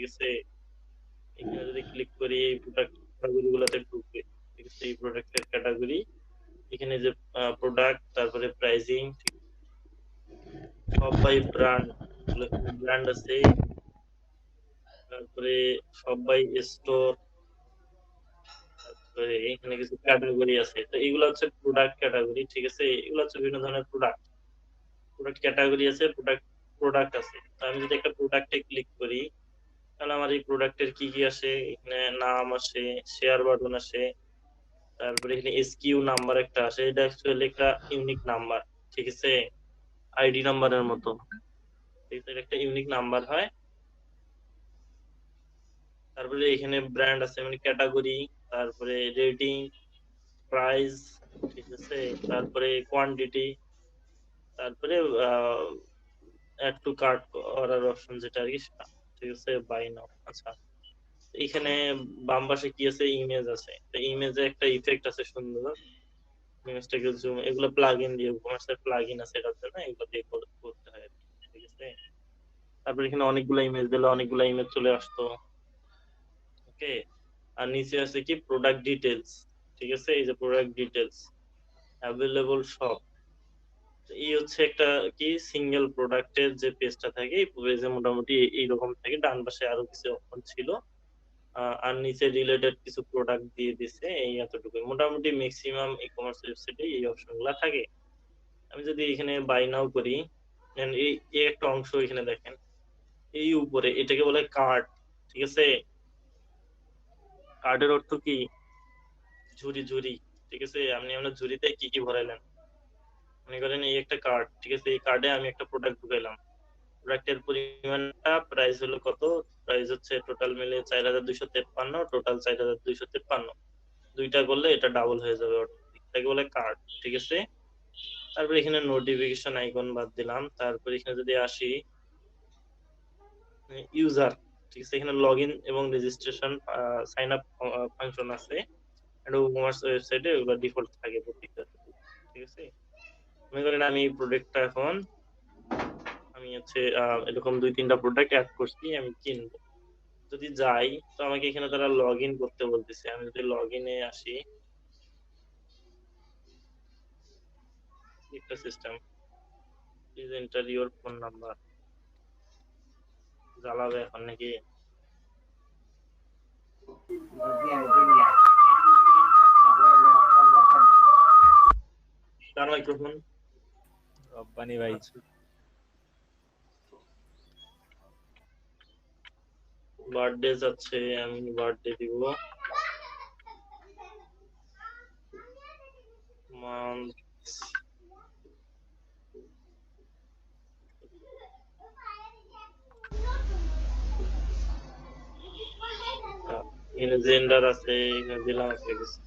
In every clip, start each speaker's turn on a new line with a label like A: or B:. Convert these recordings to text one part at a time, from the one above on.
A: আছে। এখানে যদি ক্লিক করি এই প্রোডাক্ট ক্যাটাগরিগুলোতে ঢুকবে, ঠিক আছে? এই প্রোডাক্টের ক্যাটাগরি, এখানে যে প্রোডাক্ট, তারপরে প্রাইসিং, সব বাই ব্র্যান্ড, ব্র্যান্ড আছে, তারপরে সব বাই স্টোর, তারপরে এখানে কিছু ক্যাটাগরি আছে। তো এগুলো হচ্ছে প্রোডাক্ট ক্যাটাগরি, ঠিক আছে? এগুলো হচ্ছে বিভিন্ন ধরনের প্রোডাক্ট, প্রোডাক্ট ক্যাটাগরি আছে, প্রোডাক্ট প্রোডাক্ট আছে। তো আমি যদি একটা প্রোডাক্টে ক্লিক করি, তাহলে আমার এই প্রোডাক্টের কি কি আসে, এখানে নাম আসে, শেয়ার বাটন আসে, তারপরে এখানে এসকিউ নাম্বার একটা আসে, এটা অ্যাকচুয়ালি একটা ইউনিক নাম্বার, ঠিক আছে? আইডি নাম্বারের মতো, ঠিক আছে? এটা একটা ইউনিক নাম্বার হয়। তারপরে এখানে ব্র্যান্ড আছে, মানে ক্যাটাগরি, তারপরে রেটিং, প্রাইস, ঠিক আছে? তারপরে কোয়ান্টিটি, তারপরে অ্যাড টু কার্ট করার অপশন যেটা আর কি সেটা, ঠিক আছে? বাই নাও। আচ্ছা, এখানে বাম পাশে কি আছে, ইমেজ আছে। তো ইমেজে একটা ইফেক্ট আছে সুন্দর, ইমেজটাকে জুম, এগুলো প্লাগইন দিয়ে, কমার্সের প্লাগইন আছে এটার জন্য, এগুলো দিয়ে করতে হয় আর কি, ঠিক আছে? তারপর এখানে অনেকগুলো ইমেজ দিলে অনেকগুলো ইমেজ চলে আসতো, ওকে। আর নিচে আছে কি প্রোডাক্ট ডিটেলস, ঠিক আছে? এই যে প্রোডাক্ট ডিটেলস, অ্যাভেলেবল সব, এই হচ্ছে একটা কি সিঙ্গেল প্রোডাক্টের যে পেজটা থাকে, এই পেজে মোটামুটি এইরকম থাকে। ডান পাশে আরো কিছু অপশন ছিল, আর নিচে রিলেটেড কিছু প্রোডাক্ট দিয়ে দিছে, এই এতটুকু। মোটামুটি ম্যাক্সিমাম ই কমার্স ওয়েবসাইটে এই অপশন গুলা থাকে। আমি যদি এখানে বাই নাও করি, এই এই একটা অংশ এখানে দেখেন, এই উপরে এটাকে বলে কার্ট, ঠিক আছে? কার্ডের অর্থ কি? ঝুড়ি, ঝুড়ি, ঠিক আছে? আপনি আপনার ঝুড়িতে কি কি ভরাইলেন, মনে করেন এই একটা কার্ড, ঠিক আছে? এই কার্ডে আমি একটা প্রোডাক্ট ঢুকাইলাম, প্রোডাক্টের পরিমাণটা, প্রাইস হলো কত, প্রাইস হচ্ছে টোটাল মিলে 4253, টোটাল 4253, দুইটা করলে এটা ডাবল হয়ে যাবে, এটাকে বলে কার্ড, ঠিক আছে? তারপর এখানে নোটিফিকেশন আইকন বাদ দিলাম। তারপর এখানে যদি আসি, ইউজার, ঠিক আছে? এখানে লগ ইন এবং রেজিস্ট্রেশন, সাইন আপ ফাংশন আছে, এটা কমার্স ওয়েবসাইটে ওগুলো ডিফল্ট থাকে প্রত্যেকটা, ঠিক আছে? মনে করেন আমি এই প্রোডাক্টটা এখন, আমি হচ্ছে এরকম দুই তিনটা প্রোডাক্ট অ্যাড করছি, আমি কিনবো, যদি যাই, তো আমাকে এখানে তারা লগ ইন করতে বলতেছে। আমি যদি লগ ইনে আসি, একটা system, please enter your phone number, জ্বালাবে এখন নাকি? কার মাইক্রোফোন?
B: রব্বানি ভাই।
A: আচ্ছা, বার্থডে যাচ্ছে, আমি বার্থডে দিব, মান্থ, এখানে জেন্ডার আছে, এখানে দিলাম একটা কিছু,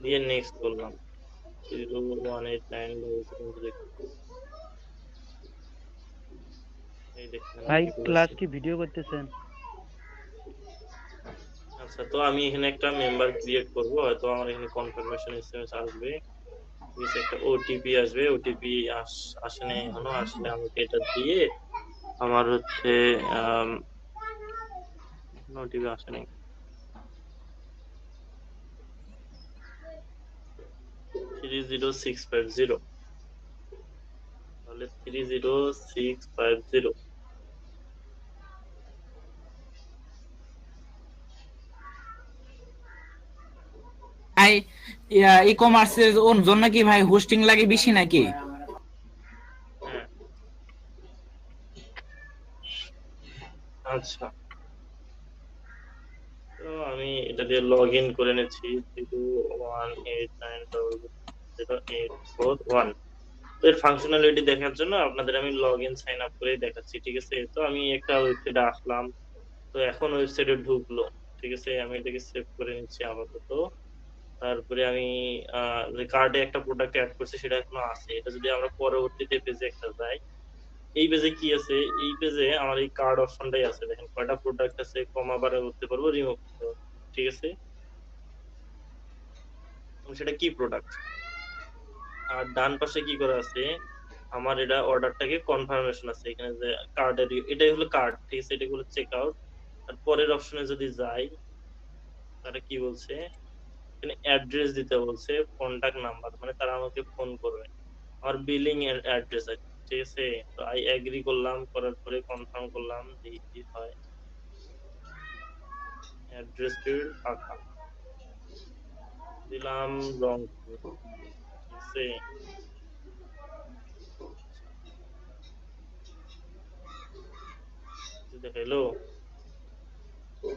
A: দিয়ে নেক্সট করলাম। 01890, এই দেখেন আমি
C: ভাই
A: কি
C: ক্লাস
A: করেছি।
C: কি ভিডিও করতেছেন?
A: আচ্ছা, তো আমি এখানে একটা মেম্বার ক্রিয়েট করব, হয়তো আমার এখানে কনফার্মেশন এসএমএস আসবে, ঠিক আছে? একটা ওটিপি আসবে, ওটিপি আসে নাই এখনো, আসলে আমাকে এটা দিয়ে, আমার হচ্ছে ওটিপি আসে নাই, 30650, তাহলে 30650।
D: ভাই ই কমার্সের ওর জন্য কি ভাই হোস্টিং লাগে বেশি নাকি?
A: হ্যাঁ, আচ্ছা, তো আমি এটা দিয়ে লগ ইন করে নিচ্ছি, 018900841। এর ফাংশনালিটি দেখার জন্য আপনাদের আমি লগ ইন সাইন আপ করে দেখাচ্ছি, ঠিক আছে? তো আমি একটা ওয়েবসাইটে আসলাম, তো এখন ওয়েবসাইটে ঢুকলো, ঠিক আছে? আমি এটাকে সেভ করে নিচ্ছি আপাতত। তারপরে আমি যে কার্ডে একটা প্রোডাক্ট অ্যাড করছি সেটা এখনো আছে, এটা যদি আমরা পরবর্তীতে পেজে একটা যাই, এই পেজে কি আছে, এই পেজে আমার এই কার্ড অপশনটাই আছে, দেখেন কয়টা প্রোডাক্ট আছে, কমা বাড়া করতে পারবো, রিমুভ করতে পারবো, ঠিক আছে? এবং সেটা কি প্রোডাক্ট। আর ডান পাশে কি করা আছে, আমার এটা অর্ডারটাকে কনফার্মেশন আছে এখানে, যে কার্ডের, এটাই হলো কার্ড, ঠিক আছে? এটা হলো চেক আউট, আর পরের অপশনে যদি যাই, তারা কি বলছে, এখানে অ্যাড্রেস দিতে বলছে, কন্টাক্ট নাম্বার, মানে তারা আমাকে ফোন করবে, আর বিলিং অ্যাড্রেস আছে, ঠিক আছে। তো আই এগ্রি করলাম, করার পরে কনফার্ম করলাম, দেখি কি হয়। অ্যাড্রেস ফিল্ড ফাঁকা, দিলাম রংপুর, ঠিক আছে। দেখাইলো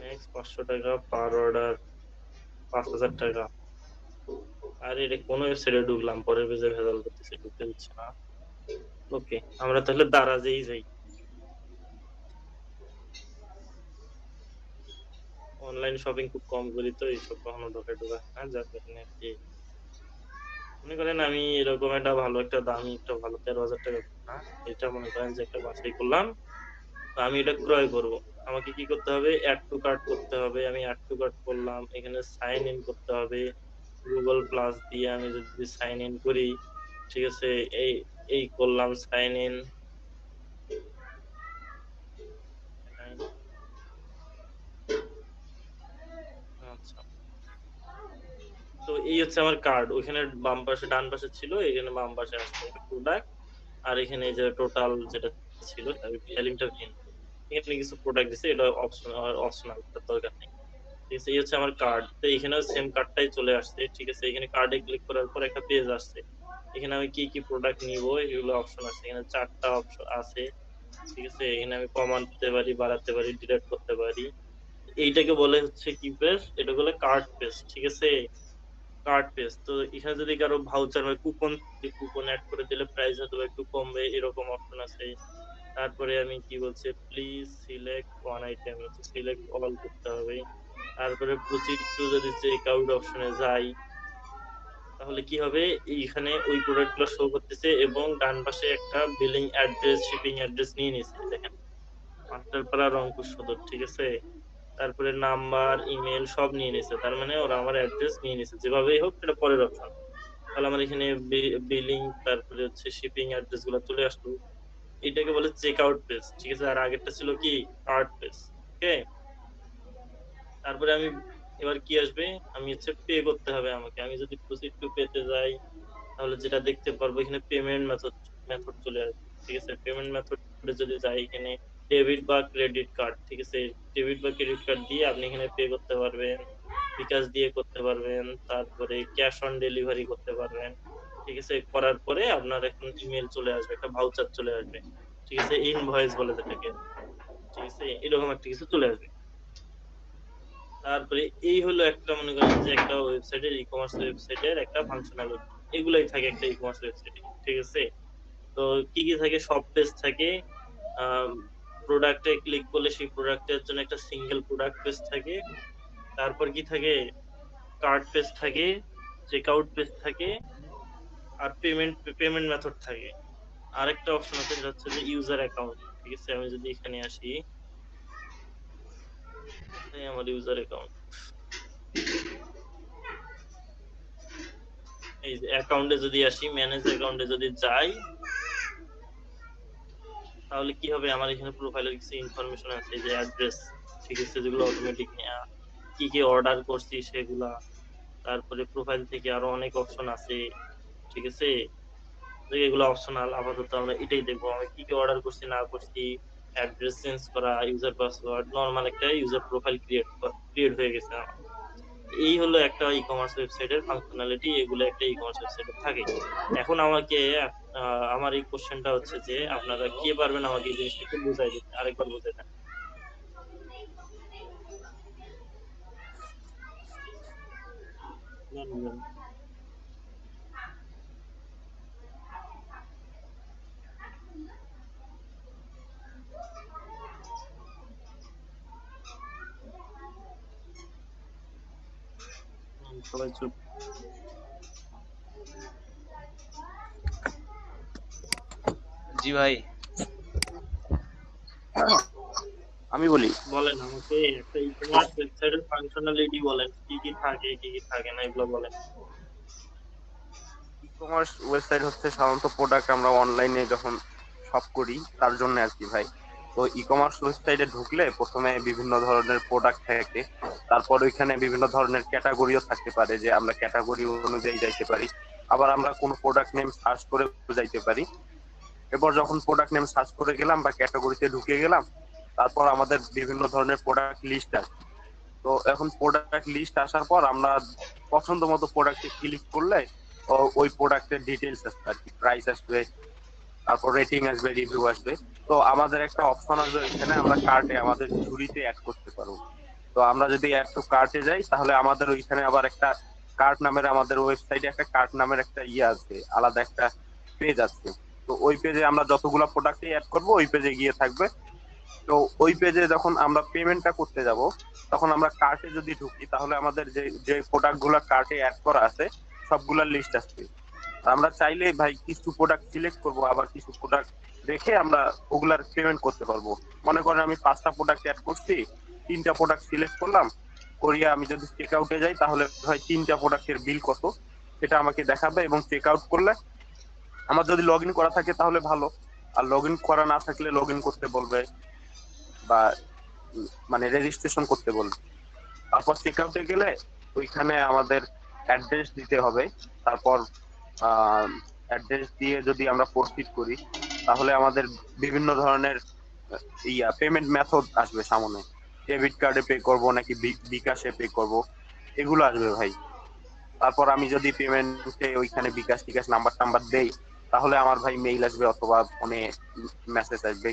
A: ম্যাক্স 500 টাকা পার অর্ডার, 5,000 টাকা। আর এটা কোন ওয়েবসাইটে ঢুকলাম, পরের পেজে ভেজাল করতেছে, ঢুকতে দিচ্ছে না। ওকে, আমরা তাহলে দারাজেই যাই। অনলাইন শপিং খুব কম করি তো, এইসব কখনো ঢোকা না, যার কারণে আর কি। মনে করেন আমি এরকম একটা ভালো একটা দামি একটা ভালো 13,000 টাকা না, এটা মনে করেন যে একটা বাছাই করলাম, তো আমি এটা ক্রয় করব। আমাকে কি করতে হবে, অ্যাড টু কার্ট করতে হবে। আমি অ্যাড টু কার্ট করলাম, এখানে সাইন ইন করতে হবে গুগল প্লাস দিয়ে। আমি যদি সাইন ইন করি, ঠিক আছে, এই এই করলাম সাইন ইন। আচ্ছা, তো এই হচ্ছে আমার কার্ড। ওইখানে বাম পাশে ডান পাশে ছিল, এখানে বাম পাশে আসছে প্রোডাক্ট, আর এখানে এই যে টোটাল যেটা ছিল ভ্যালিউটা ভিন্ন। এখানে কিছু প্রোডাক্ট দিছে, এটা অপশনাল, দরকার নেই, ঠিক আছে। এই হচ্ছে আমার কার্ড। তো এখানেও সেম কার্ডটাই চলে আসছে, ঠিক আছে। এখানে কার্ডে ক্লিক করার পর একটা পেজ আসছে, এখানে আমি কি কি প্রোডাক্ট নিব এগুলো অপশন আছে, এখানে 4টা অপশন আছে, ঠিক আছে। এখানে আমি কমাতে পারি, বাড়াতে পারি, ডিলিট করতে পারি। এইটাকে বলে হচ্ছে কি পেজ, এটা বলে কার্ড পেজ, ঠিক আছে। Card page. তো এখানে যদি কারো ভাউচার হয়, কুপন, কুপন অ্যাড করে দিলে প্রাইস হয়তো একটু কমবে, এরকম অপশন আছে। তারপরে আমি কি বলছে, please select one item, select all করতে হবে। তারপরে প্রসিড টু, যদি চেক আউট অপশনে যাই, তাহলে কি হবে, এইখানে ওই প্রোডাক্ট গুলো শো করতেছে, এবং ডান পাশে একটা বিলিং অ্যাড্রেস, শিপিং অ্যাড্রেস নিয়ে নিছে, দেখেন, মাস্টারপাড়া রংপুর সদর, ঠিক আছে। তারপরে নাম্বার, ইমেল সব নিয়ে নিছে, তার মানে ওরা আমার অ্যাড্রেস নিয়ে নিছে, যেভাবেই হোক সেটা পরের অপশন। তাহলে আমার এখানে বিলিং, তারপরে হচ্ছে শিপিং অ্যাড্রেস গুলো চলে আসলো। এটাকে বলে চেক আউট পেজ, ঠিক আছে। আর আগেরটা ছিল কি, কার্ট পেজ, ওকে। তারপরে আমি এবার কি আসবে, আমি হচ্ছে পে করতে হবে আমাকে। আমি যদি প্রসিড টু পেতে যাই, তাহলে যেটা দেখতে পারবো, এখানে পেমেন্ট মেথড মেথড চলে আসবে, ঠিক আছে। পেমেন্ট মেথডে যদি যাই, এখানে ডেবিট বা ক্রেডিট কার্ড, ঠিক আছে। ডেবিট বা ক্রেডিট কার্ড দিয়ে আপনি এখানে পে করতে পারবেন, বিকাশ দিয়ে করতে পারবেন, তারপরে ক্যাশ অন ডেলিভারি করতে পারবেন, ঠিক আছে। করার পরে আপনার এখন ইমেল চলে আসবে, একটা ভাউচার চলে আসবে, ঠিক আছে, ইনভয়েস বলে যেটাকে, ঠিক আছে, এরকম একটা কিছু চলে আসবে। তারপরে এই হলো একটা, মনে করেন যে একটা ওয়েবসাইটের, ই কমার্স ওয়েবসাইটের একটা ফাংশনালিটি, এগুলাই থাকে একটা ই কমার্স ওয়েবসাইটে, ঠিক আছে। তো কি কি থাকে, সব পেজ থাকে, প্রোডাক্টে ক্লিক করলে সেই প্রোডাক্টের জন্য একটা সিঙ্গেল প্রোডাক্ট পেজ থাকে। তারপর কি থাকে, কার্ট পেজ থাকে, চেকআউট পেজ থাকে, আর পেমেন্ট মেথড থাকে। আরেকটা অপশন আছে, যেটা হচ্ছে যে ইউজার অ্যাকাউন্ট, ঠিক আছে। আমি যদি এখানে আসি, আমার ইউজার অ্যাকাউন্ট, এই যে অ্যাকাউন্টে যদি আসি, ম্যানেজ অ্যাকাউন্টে যদি যাই, তাহলে কি হবে, আমার এখানে প্রোফাইলের কিছু ইনফরমেশন আছে, যে অ্যাড্রেস, ঠিক আছে, যেগুলো অটোমেটিক নেওয়া, কি কি অর্ডার করছি সেগুলা। তারপরে প্রোফাইল থেকে আরো অনেক অপশন আছে, ঠিক আছে। এগুলো অপশনাল, আপাতত আমরা এটাই দেখবো, আমি কি কি অর্ডার করছি না করছি, অ্যাড্রেস চেঞ্জ করা, ইউজার পাসওয়ার্ড, নর্মাল একটা ইউজার প্রোফাইল ক্রিয়েট হয়ে গেছে আমার। এই হলো একটা ই কমার্স ওয়েবসাইটের ফাংশনালিটি, এগুলো একটা ই কমার্স ওয়েবসাইটে থাকে। এখন আমাকে আমার এই কোশ্চেনটা হচ্ছে যে, আপনারা কে পারবেন আমাকে এই জিনিসটা একটু বুঝাই দিতে, আরেকবার বুঝাই দেন। সবাই চুপ।
C: জি ভাই, আমি বলি।
A: বলেন আমাকে একটা ই কমার্স ওয়েবসাইটের ফাংশনালিটি বলেন, কি কি থাকে, কি কি থাকে না, এগুলো বলেন।
C: ই কমার্স ওয়েবসাইট হচ্ছে সাধারণত প্রোডাক্ট আমরা অনলাইনে যখন শপ করি তার জন্য আর কি ভাই। তো ই কমার্স ওয়েবসাইটে ঢুকলে প্রথমে বিভিন্ন ধরনের প্রোডাক্ট থাকে, তারপর ওইখানে বিভিন্ন ধরনের ক্যাটাগরিও থাকতে পারে, যে আমরা ক্যাটাগরি অনুযায়ী যাইতে পারি, আবার আমরা কোনো প্রোডাক্ট নেম সার্চ করে যাইতে পারি। এরপর যখন প্রোডাক্ট নেম সার্চ করে গেলাম বা ক্যাটাগরিতে ঢুকে গেলাম, তারপর আমাদের বিভিন্ন ধরনের প্রোডাক্ট লিস্ট আসবে। তো এখন প্রোডাক্ট লিস্ট আসার পর আমরা পছন্দ মতো প্রোডাক্টে ক্লিক করলে ওই প্রোডাক্টের ডিটেলস আসবে আর কি, প্রাইস আসবে, তারপর রেটিং আসবে, রিভিউ আসবে। তো আমাদের একটা অপশন আসবে এখানে, আমরা কার্টে আমাদের ঝুড়িতে অ্যাড করতে পারবো। তো আমরা যদি অ্যাড টু কার্টে যাই, তাহলে আমাদের ওইখানে আবার একটা কার্ট নামের, আমাদের ওয়েবসাইটে একটা কার্ট নামের একটা ইয়ে আছে, আলাদা একটা পেজ আছে। তো ওই পেজে আমরা যতগুলা প্রোডাক্টই অ্যাড করবো ওই পেজে গিয়ে থাকবে। তো ওই পেজে যখন আমরা পেমেন্টটা করতে যাব, তখন আমরা কার্টে যদি ঢুকি, তাহলে আমাদের যে যে প্রোডাক্ট গুলা কার্টে অ্যাড করা আছে সবগুলার লিস্ট আসবে। আমরা চাইলে ভাই কিছু প্রোডাক্ট সিলেক্ট করব, আবার কিছু প্রোডাক্ট রেখে আমরা ওগুলার পেমেন্ট করতে পারবো। মনে করেন আমি 5টা প্রোডাক্ট অ্যাড করছি, 3টা প্রোডাক্ট সিলেক্ট করলাম, করিয়া আমি যদি চেক আউটে যাই, তাহলে ভাই 3টা প্রোডাক্টের বিল কত সেটা আমাকে দেখাবে, এবং চেক আউট করলে আমার যদি লগ ইন করা থাকে তাহলে ভালো, আর লগ ইন করা না থাকলে লগ ইন করতে বলবে বা মানে রেজিস্ট্রেশন করতে বলবে। তারপর চেক আউটে গেলে ওইখানে আমাদের অ্যাড্রেস দিতে হবে। তারপর অ্যাড্রেস দিয়ে যদি আমরা প্রসিড করি, তাহলে আমাদের বিভিন্ন ধরনের পেমেন্ট মেথড আসবে সামনে, ডেবিট কার্ডে পে করব নাকি বিকাশে পে করব, এগুলো আসবে ভাই। তারপর আমি যদি পেমেন্টে ওইখানে বিকাশ টিকাশ নাম্বার দেই, তাহলে আমার ভাই মেইল আসবে অথবা ফোনে মেসেজ আসবে,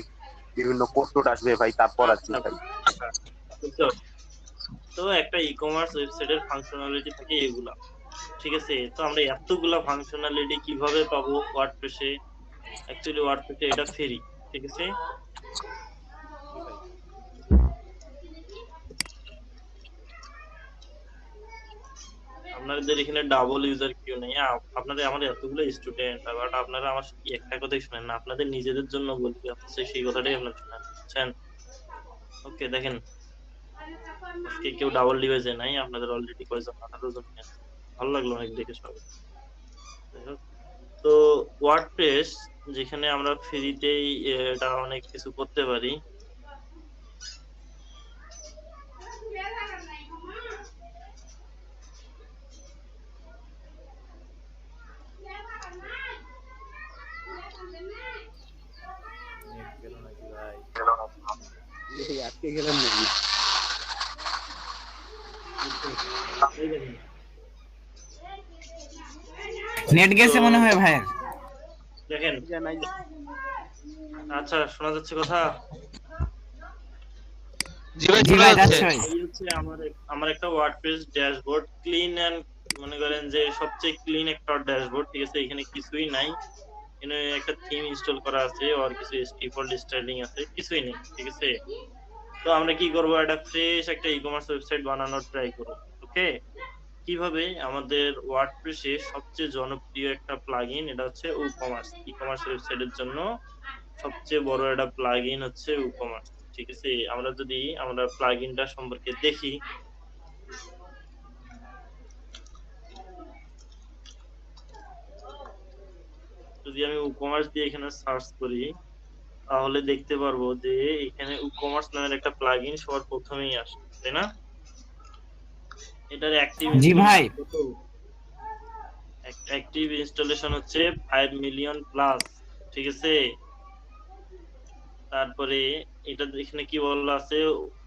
C: বিভিন্ন কোড আসবে ভাই। তারপর আর কি
A: আচ্ছা,
C: ভাই,
A: বুঝতে পারছি। তো একটা ই কমার্স ওয়েবসাইটের ফাংশনালিটি থাকে এগুলা, ঠিক আছে? তো আমরা এতগুলা ফাংশনালিটি কিভাবে পাবো ওয়ার্ডপ্রেসে? অ্যাকচুয়ালি ওয়ার্ডপ্রেসে এটা ফ্রি, ঠিক আছে? আপনাদের এখানে ডাবল ইউজার কেউ নেই। আপনাদের আমাদের এতগুলো স্টুডেন্ট, বাট আপনারা আমার একটা কথাই শুনেন না, আপনাদের নিজেদের জন্য বলবি, আপনাদের সেই কথাটাই আপনারা শুনেন, বুঝছেন? ওকে, দেখেন আজকে কেউ ডাবল ডিভাইসে নাই, আপনাদের অলরেডি কয়জন, 18 জন আছে। ভালো লাগলো অনেক দেখে সব। তো ওয়ার্ডপ্রেস যেখানে আমরা ফ্রিতেই এটা অনেক কিছু করতে পারি।
B: নেট গেল নাকি ভাই?
C: আজকে গেলেন নাকি?
D: নেট গেছে মনে হয় ভাইয়ের।
A: দেখেন, আচ্ছা শোনা যাচ্ছে কথা?
C: জি ভাই,
D: জি
C: শোনা
D: ভাই
C: যাচ্ছে।
D: যাচ্ছে ভাই।
A: এই হচ্ছে আমার একটা ওয়ার্ডপ্রেস ড্যাশবোর্ড, ক্লিন এন্ড, মনে করেন যে সবচেয়ে ক্লিন একটা ড্যাশবোর্ড, ঠিক আছে? এখানে কিছুই নাই, এখানে একটা থিম ইনস্টল করা আছে, আর কিছু ডিফল্ট স্টাইলিং আছে, কিছুই নেই, ঠিক আছে? তো আমরা কি করব, একটা ফ্রেশ একটা ই কমার্স ওয়েবসাইট বানানোর ট্রাই করব। ওকে, কিভাবে? আমাদের ওয়ার্ডপ্রেসে সবচেয়ে জনপ্রিয় একটা প্লাগইন, এটা হচ্ছে উকমার্স। ই কমার্স ওয়েবসাইটের জন্য সবচেয়ে বড় একটা প্লাগইন হচ্ছে উকমার্স, ঠিক আছে? আমরা যদি আমরা প্লাগইনটা সম্পর্কে দেখি, যদি আমি উকমার্স দিয়ে এখানে সার্চ করি, তাহলে দেখতে পারবো যে এখানে উকমার্স নামের একটা প্লাগইন সবার প্রথমেই আসে, তাই না? এটার অ্যাক্টিভ
D: জি ভাই।
A: ইনস্টলেশন কত? অ্যাক্টিভ ইনস্টলেশন হচ্ছে 5 মিলিয়ন প্লাস, ঠিক আছে? তারপরে এটা এখানে কি বলা আছে,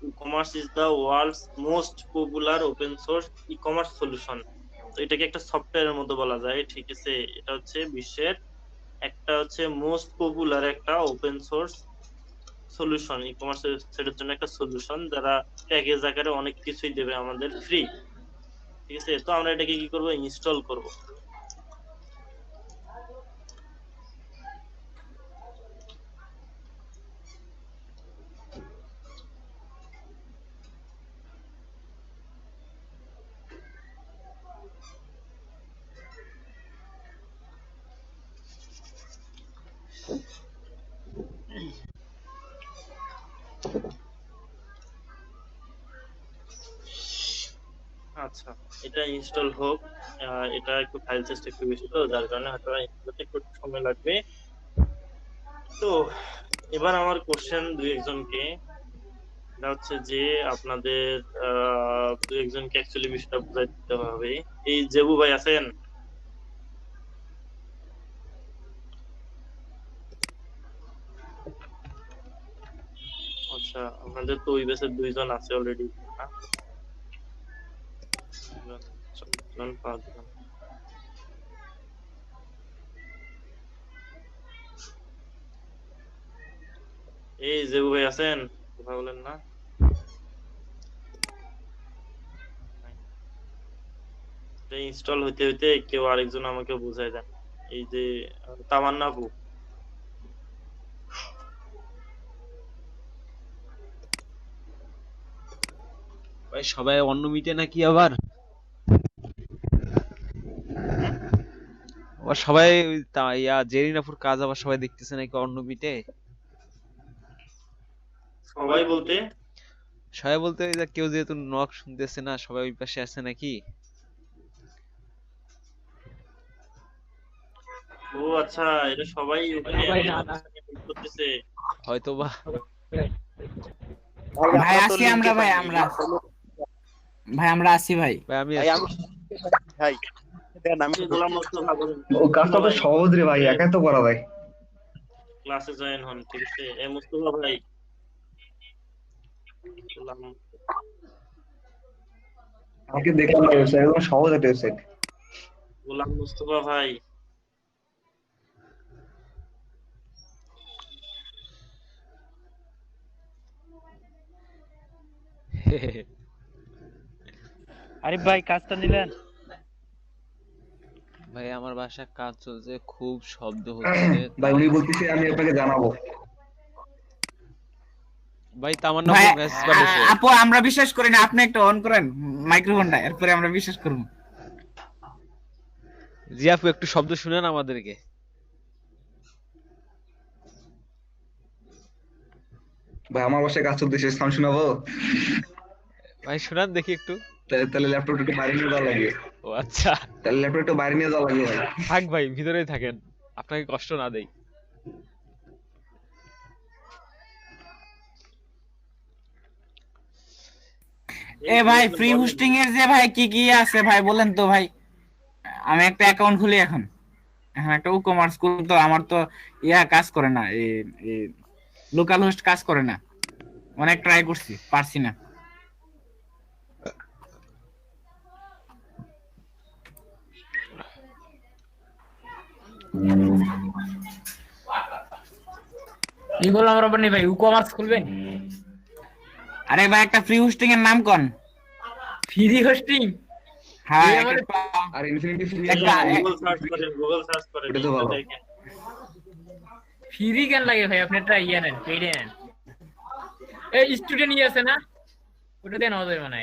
A: e-commerce is the world's most popular open source e-commerce solution. তো এটাকে একটা সফটওয়্যারের মতো বলা যায়, ঠিক আছে? এটা হচ্ছে বিশ্বের একটা হচ্ছে মোস্ট পপুলার একটা ওপেন সোর্স সলিউশন, ই-কমার্স ওয়েবসাইটের জন্য একটা সলিউশন, যারা প্যাকেজ আকারে অনেক কিছুই দেবে আমাদের ফ্রি, ঠিক আছে? তো আমরা এটাকে কি করব, ইনস্টল করব। আচ্ছা, এটা ইনস্টল হোক। এটা একটু ফাইল সাইজ একটু বেশি, তো যার কারণে হয়তো ইনস্টল করতে একটু সময় লাগবে। তো এবার আমার কোশ্চেন দুই একজনকে, এটা হচ্ছে যে আপনাদের দুই একজনকে অ্যাকচুয়ালি বিষয়টা বুঝাই দিতে হবে। এই জেবু ভাই আছেন? আচ্ছা, আপনাদের তো ওই ব্যাচের দুইজন আছে অলরেডি, না? দুইজন, চারজন, পাঁচজন। এই জেবু ভাই আছেন? কথা বলেন না। ইনস্টল হইতে হইতে কেউ আরেকজন আমাকে বুঝাই দেন। এই যে তামান্না আপু।
B: ভাই সবাই অন্য মিটে নাকি আবার? আবার সবাই জেরিনাপুর কাজ আবার সবাই দেখতেছে নাকি অন্য মিটে?
A: সবাই বলতে?
B: সবাই বলতে ওই যে কেউ যেহেতু নক শুনতেছে না, সবাই ওই পাশে আছে নাকি?
A: ও আচ্ছা, এটা সবাই ওখানে করতেছে।
B: হয়তো বা।
D: ভাই আসি আমরা, ভাই আমরা আসি ভাই।
B: ভাই আমি
C: ভাই আমি ভাই দেন আমি
A: গোলাম মোস্তফা বলেন।
E: ও কাজটা তো সহজ রে ভাই, একাই তো করা যায়।
A: ক্লাসে জয়েন হন, ঠিক আছে? মোস্তফা ভাই, গোলাম
E: আমাকে দেখলাম না, ওয়েবসাইট একদম সহজ একটা ওয়েবসাইট।
A: গোলাম মোস্তফা ভাই।
F: আরে ভাই কাজটা নিলেন?
B: ভাই আমার বাসায় কাজ চলছে, খুব শব্দ হচ্ছে।
E: ভাই উনি বলতেছে আমি আপনাকে জানাবো।
B: ভাই তামান্না
D: ভাই
B: মেসেজ পাঠিয়েছে।
D: আপু আমরা বিশ্বাস করি না, আপনি একটা অন করেন মাইক্রোফোনটা, এরপরে আমরা বিশ্বাস করব।
B: জি আপু একটু শব্দ শুনেন আমাদেরকে।
E: ভাই আমার বাসায় কাজ চলতেছে, সাউন্ড শোনাবো?
B: ভাই শুনান দেখি একটু।
E: তাহলে ল্যাপটপটা একটু বাইরে নিয়ে যাওয়া লাগবে।
B: ও আচ্ছা,
E: তাহলে ল্যাপটপ একটু বাইরে নিয়ে যাওয়া লাগবে ভাই।
B: থাক ভাই ভিতরেই থাকেন, আপনাকে কষ্ট না দেই।
D: এ ভাই ফ্রি হোস্টিং এর যে ভাই কি কি আছে ভাই বলেন তো ভাই, আমি একটা অ্যাকাউন্ট খুলি এখন। এখন একটা ই কমার্স করব, তো আমার তো কাজ করে না, এই লোকাল হোস্ট কাজ করে না, অনেক ট্রাই করছি, পারছি না।
F: কি বললাম রবনি ভাই, ই-কমার্স খুলবেন?
D: আরে ভাই একটা ফ্রি হোস্টিং এর নাম কোন?
F: Free hosting?
D: হ্যাঁ
F: এই আমাদের
E: আর ইনফিনিটি ফ্রি
A: গুগল সার্চ করেন, গুগল সার্চ করেন,
E: এটা তো ভালো।
A: দেখেন।
F: ফ্রি কেন লাগে ভাই? আপনি একটা ইয়ে নেন, পেইডে নেন। এই স্টুডেন্ট ইয়ে আছে না, ওটা দেন আমাদের মানে।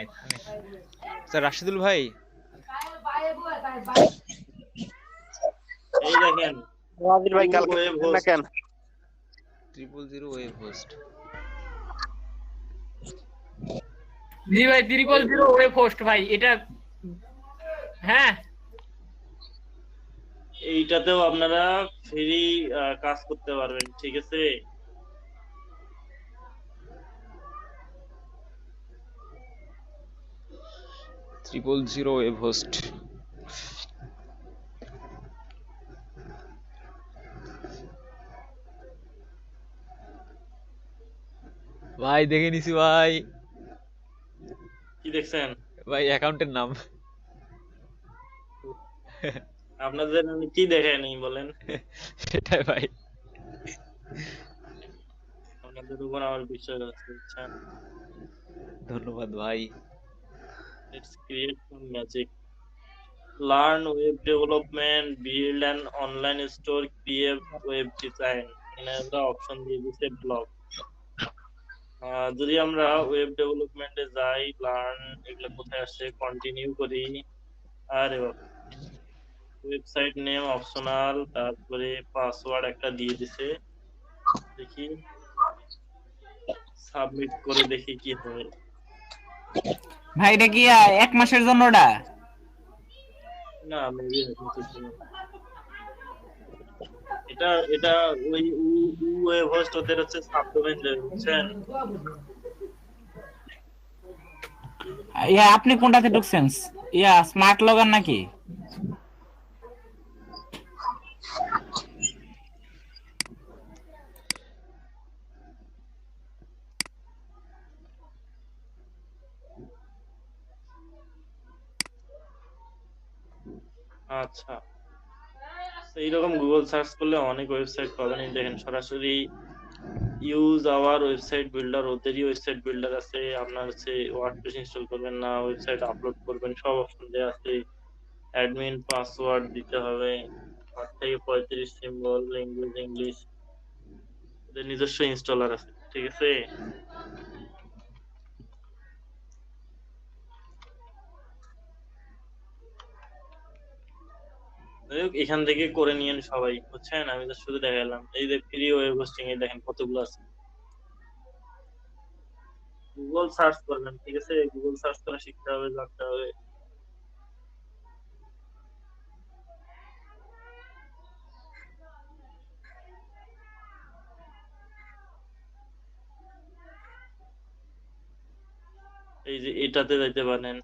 B: স্যার রাশিদুল ভাই,
A: এই দেখেন
C: ওয়াজির ভাই কালকে
A: ওয়েব
C: না
A: হোস্ট।
C: কেন
B: 000 ওয়েব হোস্ট।
F: জি ভাই 000 ওয়েব হোস্ট ভাই, এটা হ্যাঁ
A: এইটাতেও আপনারা ফ্রি কাজ করতে পারবেন, ঠিক আছে?
B: 000 ওয়েব হোস্ট। ভাই দেখে নিছি ভাই।
A: কি দেখছেন?
B: ভাই অ্যাকাউন্টের নাম।
A: আপনাদের আমি কি দেখাইনি বলেন?
B: সেটাই ভাই।
A: আপনাদের উপর আমার বিশ্বাস আছে, বুঝছেন?
B: ধন্যবাদ ভাই।
A: Let's create some magic. Learn web development, build an online store, create web design. এখানে আমরা অপশন দিয়ে দিচ্ছে ব্লগ। যদি আমরা ওয়েব ডেভেলপমেন্টে যাই, লার্ন এগুলো কোথায় আসছে, কন্টিনিউ করি। আরে ওয়েবসাইট নেম অপশনাল, তারপরে পাসওয়ার্ড একটা দিয়ে দিছে, দেখি সাবমিট করে দেখি কি হয়।
D: ভাই এটা কি 1 মাসের জন্য ওটা?
A: না মেবি এটা এটা ওই ওয়েব হোস্ট ওদের হচ্ছে সাবডোমেইন দেবে, বুঝছেন?
D: ইয়া আপনি কোনটাতে ঢুকছেন? ইয়া স্মার্ট লগন নাকি?
A: আচ্ছা, তো এইরকম গুগল সার্চ করলে অনেক ওয়েবসাইট পাবেন। এই দেখেন সরাসরি ইউজ আওয়ার ওয়েবসাইট বিল্ডার, ওদেরই ওয়েবসাইট বিল্ডার আছে। আপনার হচ্ছে ওয়ার্ডপ্রেস ইনস্টল করবেন না, ওয়েবসাইট আপলোড করবেন, সব অপশন দেওয়া আছে। অ্যাডমিন পাসওয়ার্ড দিতে হবে, 8 থেকে 35 সিম্বল, ল্যাঙ্গুয়েজ ইংলিশ, ওদের নিজস্ব ইনস্টলার আছে, ঠিক আছে? যাই হোক, এখান থেকে করে নিয়েন সবাই, বুঝছেন? আমি তো শুধু দেখালাম। এই যে ফ্রি ওয়েব হোস্টিং, এই দেখেন কতগুলো আছে। গুগল সার্চ করবেন, ঠিক আছে? গুগল সার্চ করা শিখতে হবে, জানতে হবে। এই যে এটাতে যাইতে পারেন,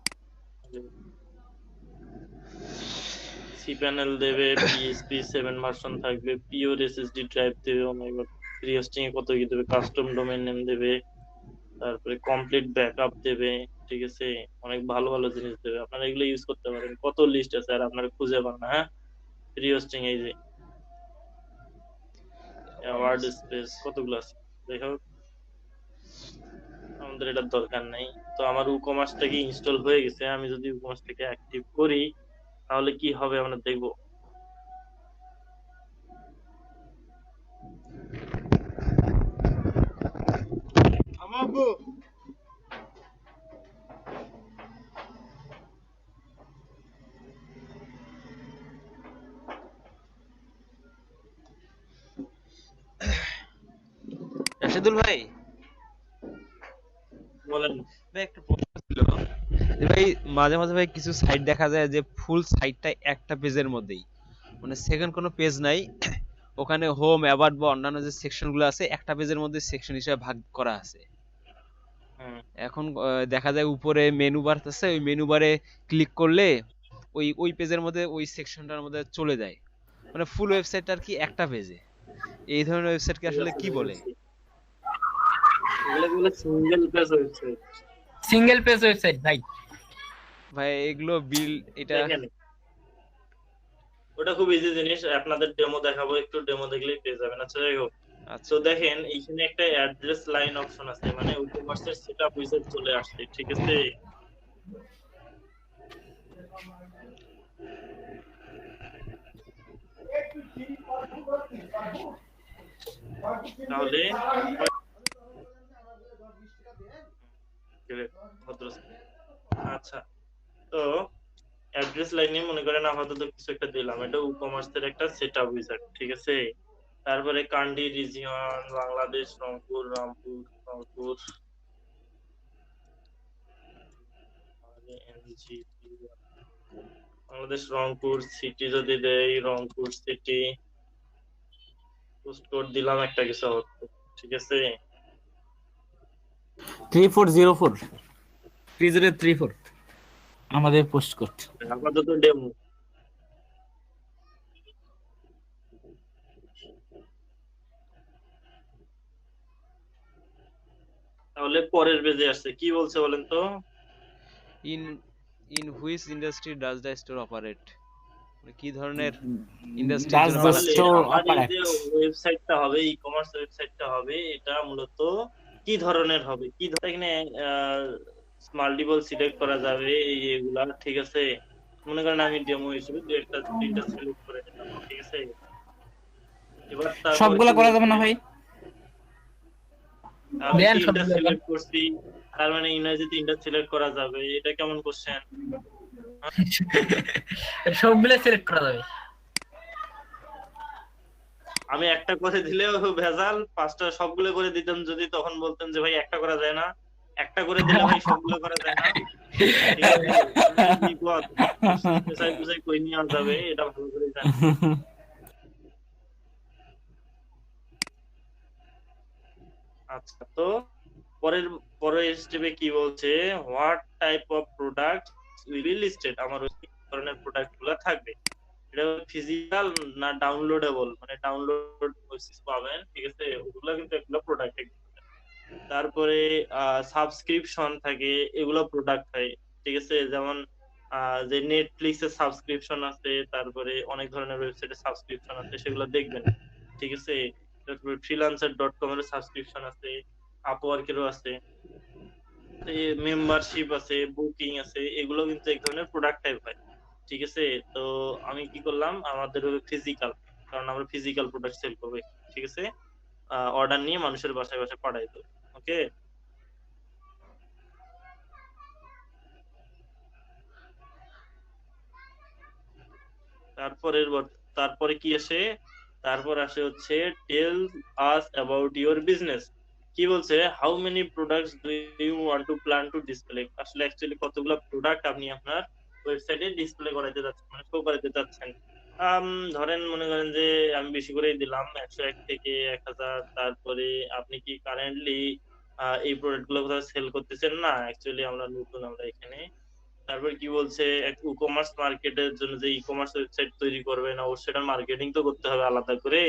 A: সি প্যানেল দেবে, পিএইচপি 7 ভার্সন থাকবে, পিওর এসএসডি ড্রাইভ দেবে। ও মাই গড, ফ্রি হোস্টিং এ কত কি দেবে, কাস্টম ডোমেইন নেম দেবে, তারপরে কমপ্লিট ব্যাকআপ দেবে, ঠিক আছে? অনেক ভালো ভালো জিনিস দেবে, আপনারা এগুলো ইউজ করতে পারেন। কত লিস্ট আছে আর আপনারা খুঁজে পান না। হ্যাঁ, ফ্রি হোস্টিং এই যে ওয়ার্ড স্পেস কতগুলো আছে। যাই হোক, আমাদের এটার দরকার নাই। তো আমার উকমার্সটা কি ইনস্টল হয়ে গেছে। আমি যদি উকমার্সটাকে অ্যাক্টিভ করি তাহলে কি হবে আমরা দেখবো।
B: রাশেদুল ভাই,
A: বলেন।
B: ভাই একটা প্রশ্ন ছিল যে ভাই, মাঝে মাঝে ভাই কিছু সাইট দেখা যায় যে ফুল সাইটটা একটা পেজের মধ্যেই, মানে সেকেন্ড কোনো পেজ নাই, ওখানে হোম, অ্যাবাউট বা অন্যান্য যে সেকশনগুলো আছে একটা পেজের মধ্যে সেকশন হিসেবে ভাগ করা আছে। এখন দেখা যায় উপরে মেনু বার আছে, ওই মেনু বারে ক্লিক করলে ওই ওই পেজের মধ্যে ওই সেকশনটার মধ্যে চলে যায়, মানে ফুল ওয়েবসাইটটা আর কি একটা পেজে। এই ধরনের ওয়েবসাইটকে আসলে কি বলে?
A: এগুলো বলে single page website.
F: Single page website ভাই।
B: ভাই এগুলো বিল এটা
A: দেখেন, ওটা খুব ইজি জিনিস, আপনাদের ডেমো দেখাবো, একটু ডেমো দেখলেই পেয়ে যাবেন। আচ্ছা, যাই হোক,
B: আচ্ছা
A: তো দেখেন এইখানে একটা অ্যাড্রেস লাইন অপশন আছে, মানে উইকমার্সের সেটআপ উইজার্ড চলে আসছে, ঠিক আছে? তাহলে আচ্ছা, তো অ্যাড্রেস লাইনে মনে করেন আপাতত কিছু একটা দিলাম, এটা উইকমার্সের একটা সেটআপ উইজার্ড, ঠিক আছে? তারপরে candy region, Bangladesh, Rangpur, Rangpur, Bangladesh Rangpur city যদি দেই, রংপুর সিটি, পোস্ট কোড দিলাম একটা কিছু, ঠিক আছে?
D: 3404 3034 আমাদের পোস্ট কোড।
A: আপাতত ডেমো। তাহলে পরের পেজে আসছে, কি বলছে বলেন তো?
B: In in which industry does the store operate, মানে কি ধরনের ইন্ডাস্ট্রির
D: Does
B: জন্য
D: the
B: বানাচ্ছে?
D: store
A: আমার এই
D: operate?
A: যে ওয়েবসাইটটা হবে, ই কমার্স ওয়েবসাইটটা হবে, এটা মূলত কি ধরনের হবে, কি ধরনের, এখানে মাল্টিপল সিলেক্ট করা যাবে এগুলা, ঠিক আছে? মনে করেন আমি ডেমো হিসেবে দু একটা তিনটা সিলেক্ট করে নিলাম, ঠিক আছে? এবার তারপর
D: সবগুলা করা যাবে না ভাই?
A: আমি
F: দেন
A: তিনটা
F: সবগুলো।
A: সিলেক্ট করছি, তার মানে ইংরেজি তিনটা সিলেক্ট করা যাবে, এটা কেমন কোশ্চেন?
F: সবগুলো সিলেক্ট করা যাবে।
A: আমি একটা করে দিলেও ভেজাল, পাঁচটা সবগুলো করে দিতাম যদি, তখন বলতেন যে ভাই একটা করা যায় না, একটা করে দিলে ভাই সবগুলো করা যায় না, ঠিক আছে? বিপদ, বুঝাই বুঝাই কই নিয়ে যাবে, এটা ভালো করে জানি। আচ্ছা, তো পরের পরের স্টেপে কি বলছে, what type of product will be listed, আমার ওই ধরনের প্রোডাক্ট গুলো থাকবে। এটা ফিজিক্যাল না ডাউনলোডেবল, মানে ডাউনলোড পাবেন, ঠিক আছে, ওগুলো কিন্তু এগুলো প্রোডাক্ট। তারপরে সাবস্ক্রিপশন থাকে, এগুলো প্রোডাক্ট হয়, ঠিক আছে, যেমন যে নেটফ্লিক্স এর সাবস্ক্রিপশন আছে, তারপরে অনেক ধরনের ওয়েবসাইটের সাবস্ক্রিপশন আছে, সেগুলো দেখবেন, ঠিক আছে। তারপরে freelancer.com এর সাবস্ক্রিপশন আছে, আপওয়ার্কেরও আছে, মেম্বারশিপ আছে, বুকিং আছে, এগুলো কিন্তু এক ধরনের প্রোডাক্ট টাইপ হয়, ঠিক আছে। তো আমি কি করলাম, আমাদের ফিজিক্যাল, কারণ আমরা ফিজিক্যাল প্রোডাক্ট সেল করবো, ঠিক আছে, অর্ডার নিয়ে মানুষের বাসায় বাসায় পাঠাই দেবো, ওকে। তারপরের তারপরে কি আসে, তারপর আসে হচ্ছে tell us about your business. কি বলছে, how many products do you want to plan to display, আসলে অ্যাকচুয়ালি কতগুলো প্রোডাক্ট আপনি আপনার ওয়েবসাইটে ডিসপ্লে করাতে যাচ্ছেন, মানে শো করাতে যাচ্ছেন। ধরেন মনে করেন যে আমি বেশি করেই দিলাম 101 থেকে 1000। তারপরে আপনি কি কারেন্টলি এই প্রোডাক্ট গুলো কোথাও সেল করতেছেন না, অ্যাকচুয়ালি আমরা নতুন, আমরা এখানে। তারপর কি বলছে, এক ই কমার্স মার্কেটের জন্য যে ই কমার্স ওয়েবসাইট তৈরি করবেন, অবশ্যই সেটা মার্কেটিং তো করতে হবে আলাদা করে।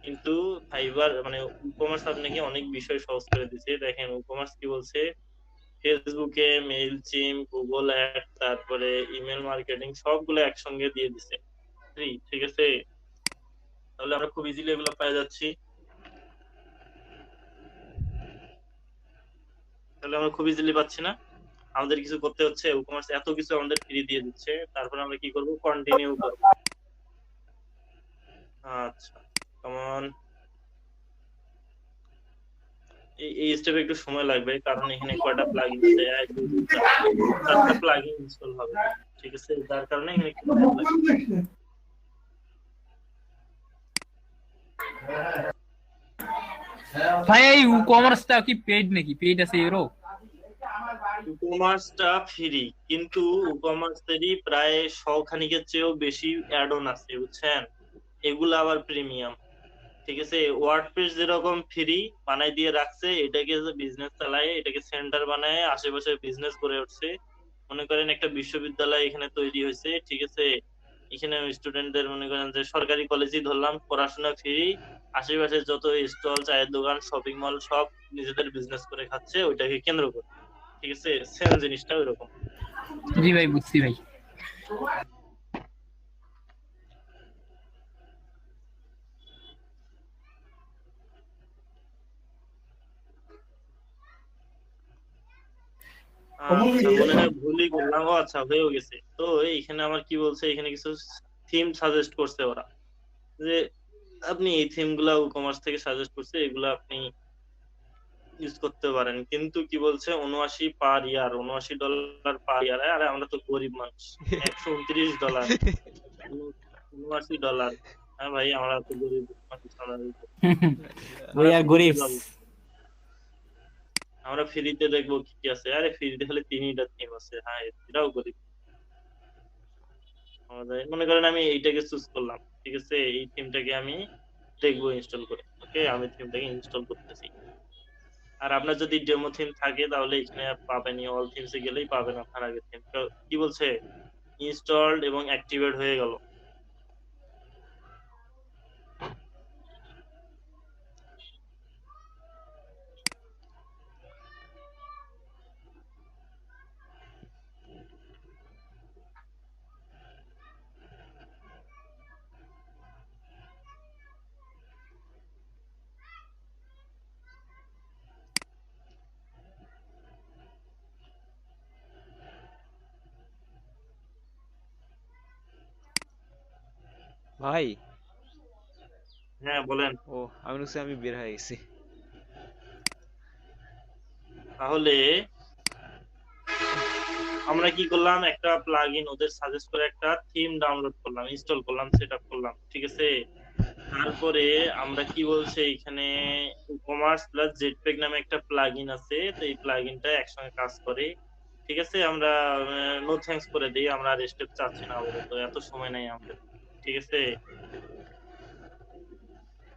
A: কিন্তু ফাইবার মানে ই কমার্স আপনাকে অনেক বিষয় সহজ করে দিচ্ছে। দেখেন ই কমার্স কি বলছে, ফেসবুকে মেইল চিম, গুগল অ্যাড, তারপরে ইমেল মার্কেটিং সবগুলো একসঙ্গে দিয়ে দিছে ফ্রি, ঠিক আছে। তাহলে আমরা খুব ইজিলি এগুলো পেয়ে যাচ্ছি, তাহলে আমরা খুব ইজিলি পাচ্ছি না, আমাদের কিছু করতে হচ্ছে, ই কমার্স এত কিছু আমাদের ফ্রি দিয়ে দিচ্ছে, তারপর আমরা কি করব, কন্টিনিউ করব। আচ্ছা, কেমন, এই স্টেপে একটু সময় লাগবে, কারণ এখানে কয়টা প্লাগইন আছে, 1 2 3 4টা প্লাগইন ইনস্টল হবে, ঠিক আছে, যার কারণে এখানে একটু টাইম লাগবে।
F: ভাই এই কমার্সটা কি পেইড নাকি, পেইড আছে এরও?
A: ই-কমার্সটা ফ্রি, কিন্তু ই-কমার্সেরই প্রায় 100 খানিকের চেয়েও বেশি অ্যাড অন আছে, বুঝছেন, এগুলো আবার প্রিমিয়াম, ঠিক আছে। ওয়ার্ডপ্রেস যেরকম ফ্রি বানাই দিয়ে রাখছে, এটাকে বিজনেস চালায়, এটাকে সেন্টার বানায়, আশেপাশে বিজনেস করে উঠছে। মনে করেন একটা বিশ্ববিদ্যালয় এখানে তৈরি হয়েছে, ঠিক আছে, এখানে স্টুডেন্টদের মনে করেন যে সরকারি কলেজই ধরলাম, পড়াশোনা ফ্রি, আশেপাশে যত স্টল, চায়ের দোকান, শপিং মল সব নিজেদের বিজনেস করে খাচ্ছে, ওইটাকে কেন্দ্র করে, ঠিক আছে, সেম জিনিসটা ওইরকম।
F: জি ভাই, বুঝছি ভাই।
A: আচ্ছা, মনে হয় ভুলই করলাম, ও আচ্ছা হয়েও গেছে। তো এইখানে আমার কি বলছে, এখানে কিছু থিম সাজেস্ট করছে ওরা, যে আপনি এই থিম গুলা কমার্স থেকে সাজেস্ট করছে, এগুলা আপনি ইউজ করতে পারেন, কিন্তু কি বলছে, 79 পার ইয়ার, $79 পার ইয়ার। আরে আমরা তো গরিব মানুষ, $129, $79। হ্যাঁ ভাই, আমরা তো গরিব মানুষ,
D: ওই আর গরিব।
A: আমরা ফ্রিতে দেখবো কি কি আছে, আরে ফ্রিতে খালি 3টা থিম আছে, হ্যাঁ এটাও গরিব। মনে করেন আমি এইটাকে চুজ করলাম, ঠিক আছে, এই থিমটাকে আমি দেখবো ইনস্টল করে, ওকে, আমি থিমটাকে ইনস্টল করতেছি। আর আপনার যদি ডেমো থিম থাকে তাহলে এখানে পাবেনই, অল থিমসে গেলেই পাবেন আপনার আগের থিম। কি বলছে, ইনস্টলড এবং অ্যাক্টিভেট হয়ে গেল।
B: ভাই,
A: হ্যাঁ বলেন।
B: ও আমি বলছি আমি বের হয়ে গেছি।
A: তাহলে আমরা কি করলাম, একটা প্লাগইন ওদের সাজেস্ট করে একটা থিম ডাউনলোড করলাম, ইনস্টল করলাম, সেটআপ করলাম, ঠিক আছে। তারপরে আমরা কি বলছে, এখানে কমার্স প্লাস জেটপ্যাক নামে একটা প্লাগইন আছে, তো এই প্লাগইনটা একসঙ্গে কাজ করে, ঠিক আছে। আমরা নো থ্যাঙ্কস করে দিই, আমরা আর স্টেপ চাচ্ছি না, তো এত সময় নাই আমাদের, ঠিক আছে।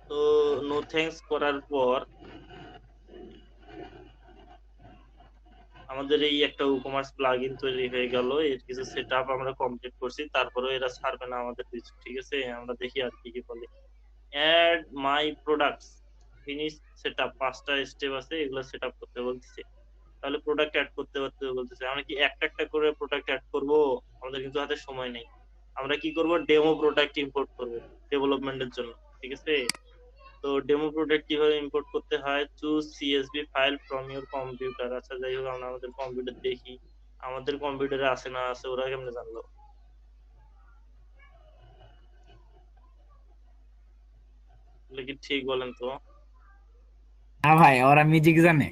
A: তো নো থ্যাঙ্কস করার পর আমাদের এই একটা ই-কমার্স প্লাগইন তৈরি হয়ে গেল, এর কিছু সেটআপ আমরা কমপ্লিট করছি, তারপরেও এরা ছাড়বে না আমাদের কিছু, ঠিক আছে? আমরা দেখি আর কি কি বলে। Add my products, finish setup, 5টা স্টেপ আছে, এগুলো সেটআপ করতে বলতেছে। তাহলে প্রোডাক্ট অ্যাড করতে বলতেছে। আমরা কি একটা একটা করে প্রোডাক্ট অ্যাড করব? আমাদের কিন্তু হাতে সময় নেই। আমরা কি করব, ডেমো প্রোডাক্ট ইম্পোর্ট করব ডেভেলপমেন্টের জন্য, ঠিক আছে? তো ডেমো প্রোডাক্ট কিভাবে ইম্পোর্ট করতে হয়, choose CSV file from your computer. আচ্ছা যাই হোক, আমরা আমাদের কম্পিউটার দেখি, আমাদের কম্পিউটারে আছে না আছে ওরা কেমনে জানলো? এগুলো কি ঠিক বলেন তো?
D: হ্যাঁ ভাই, ওরা মিউজিক জানে।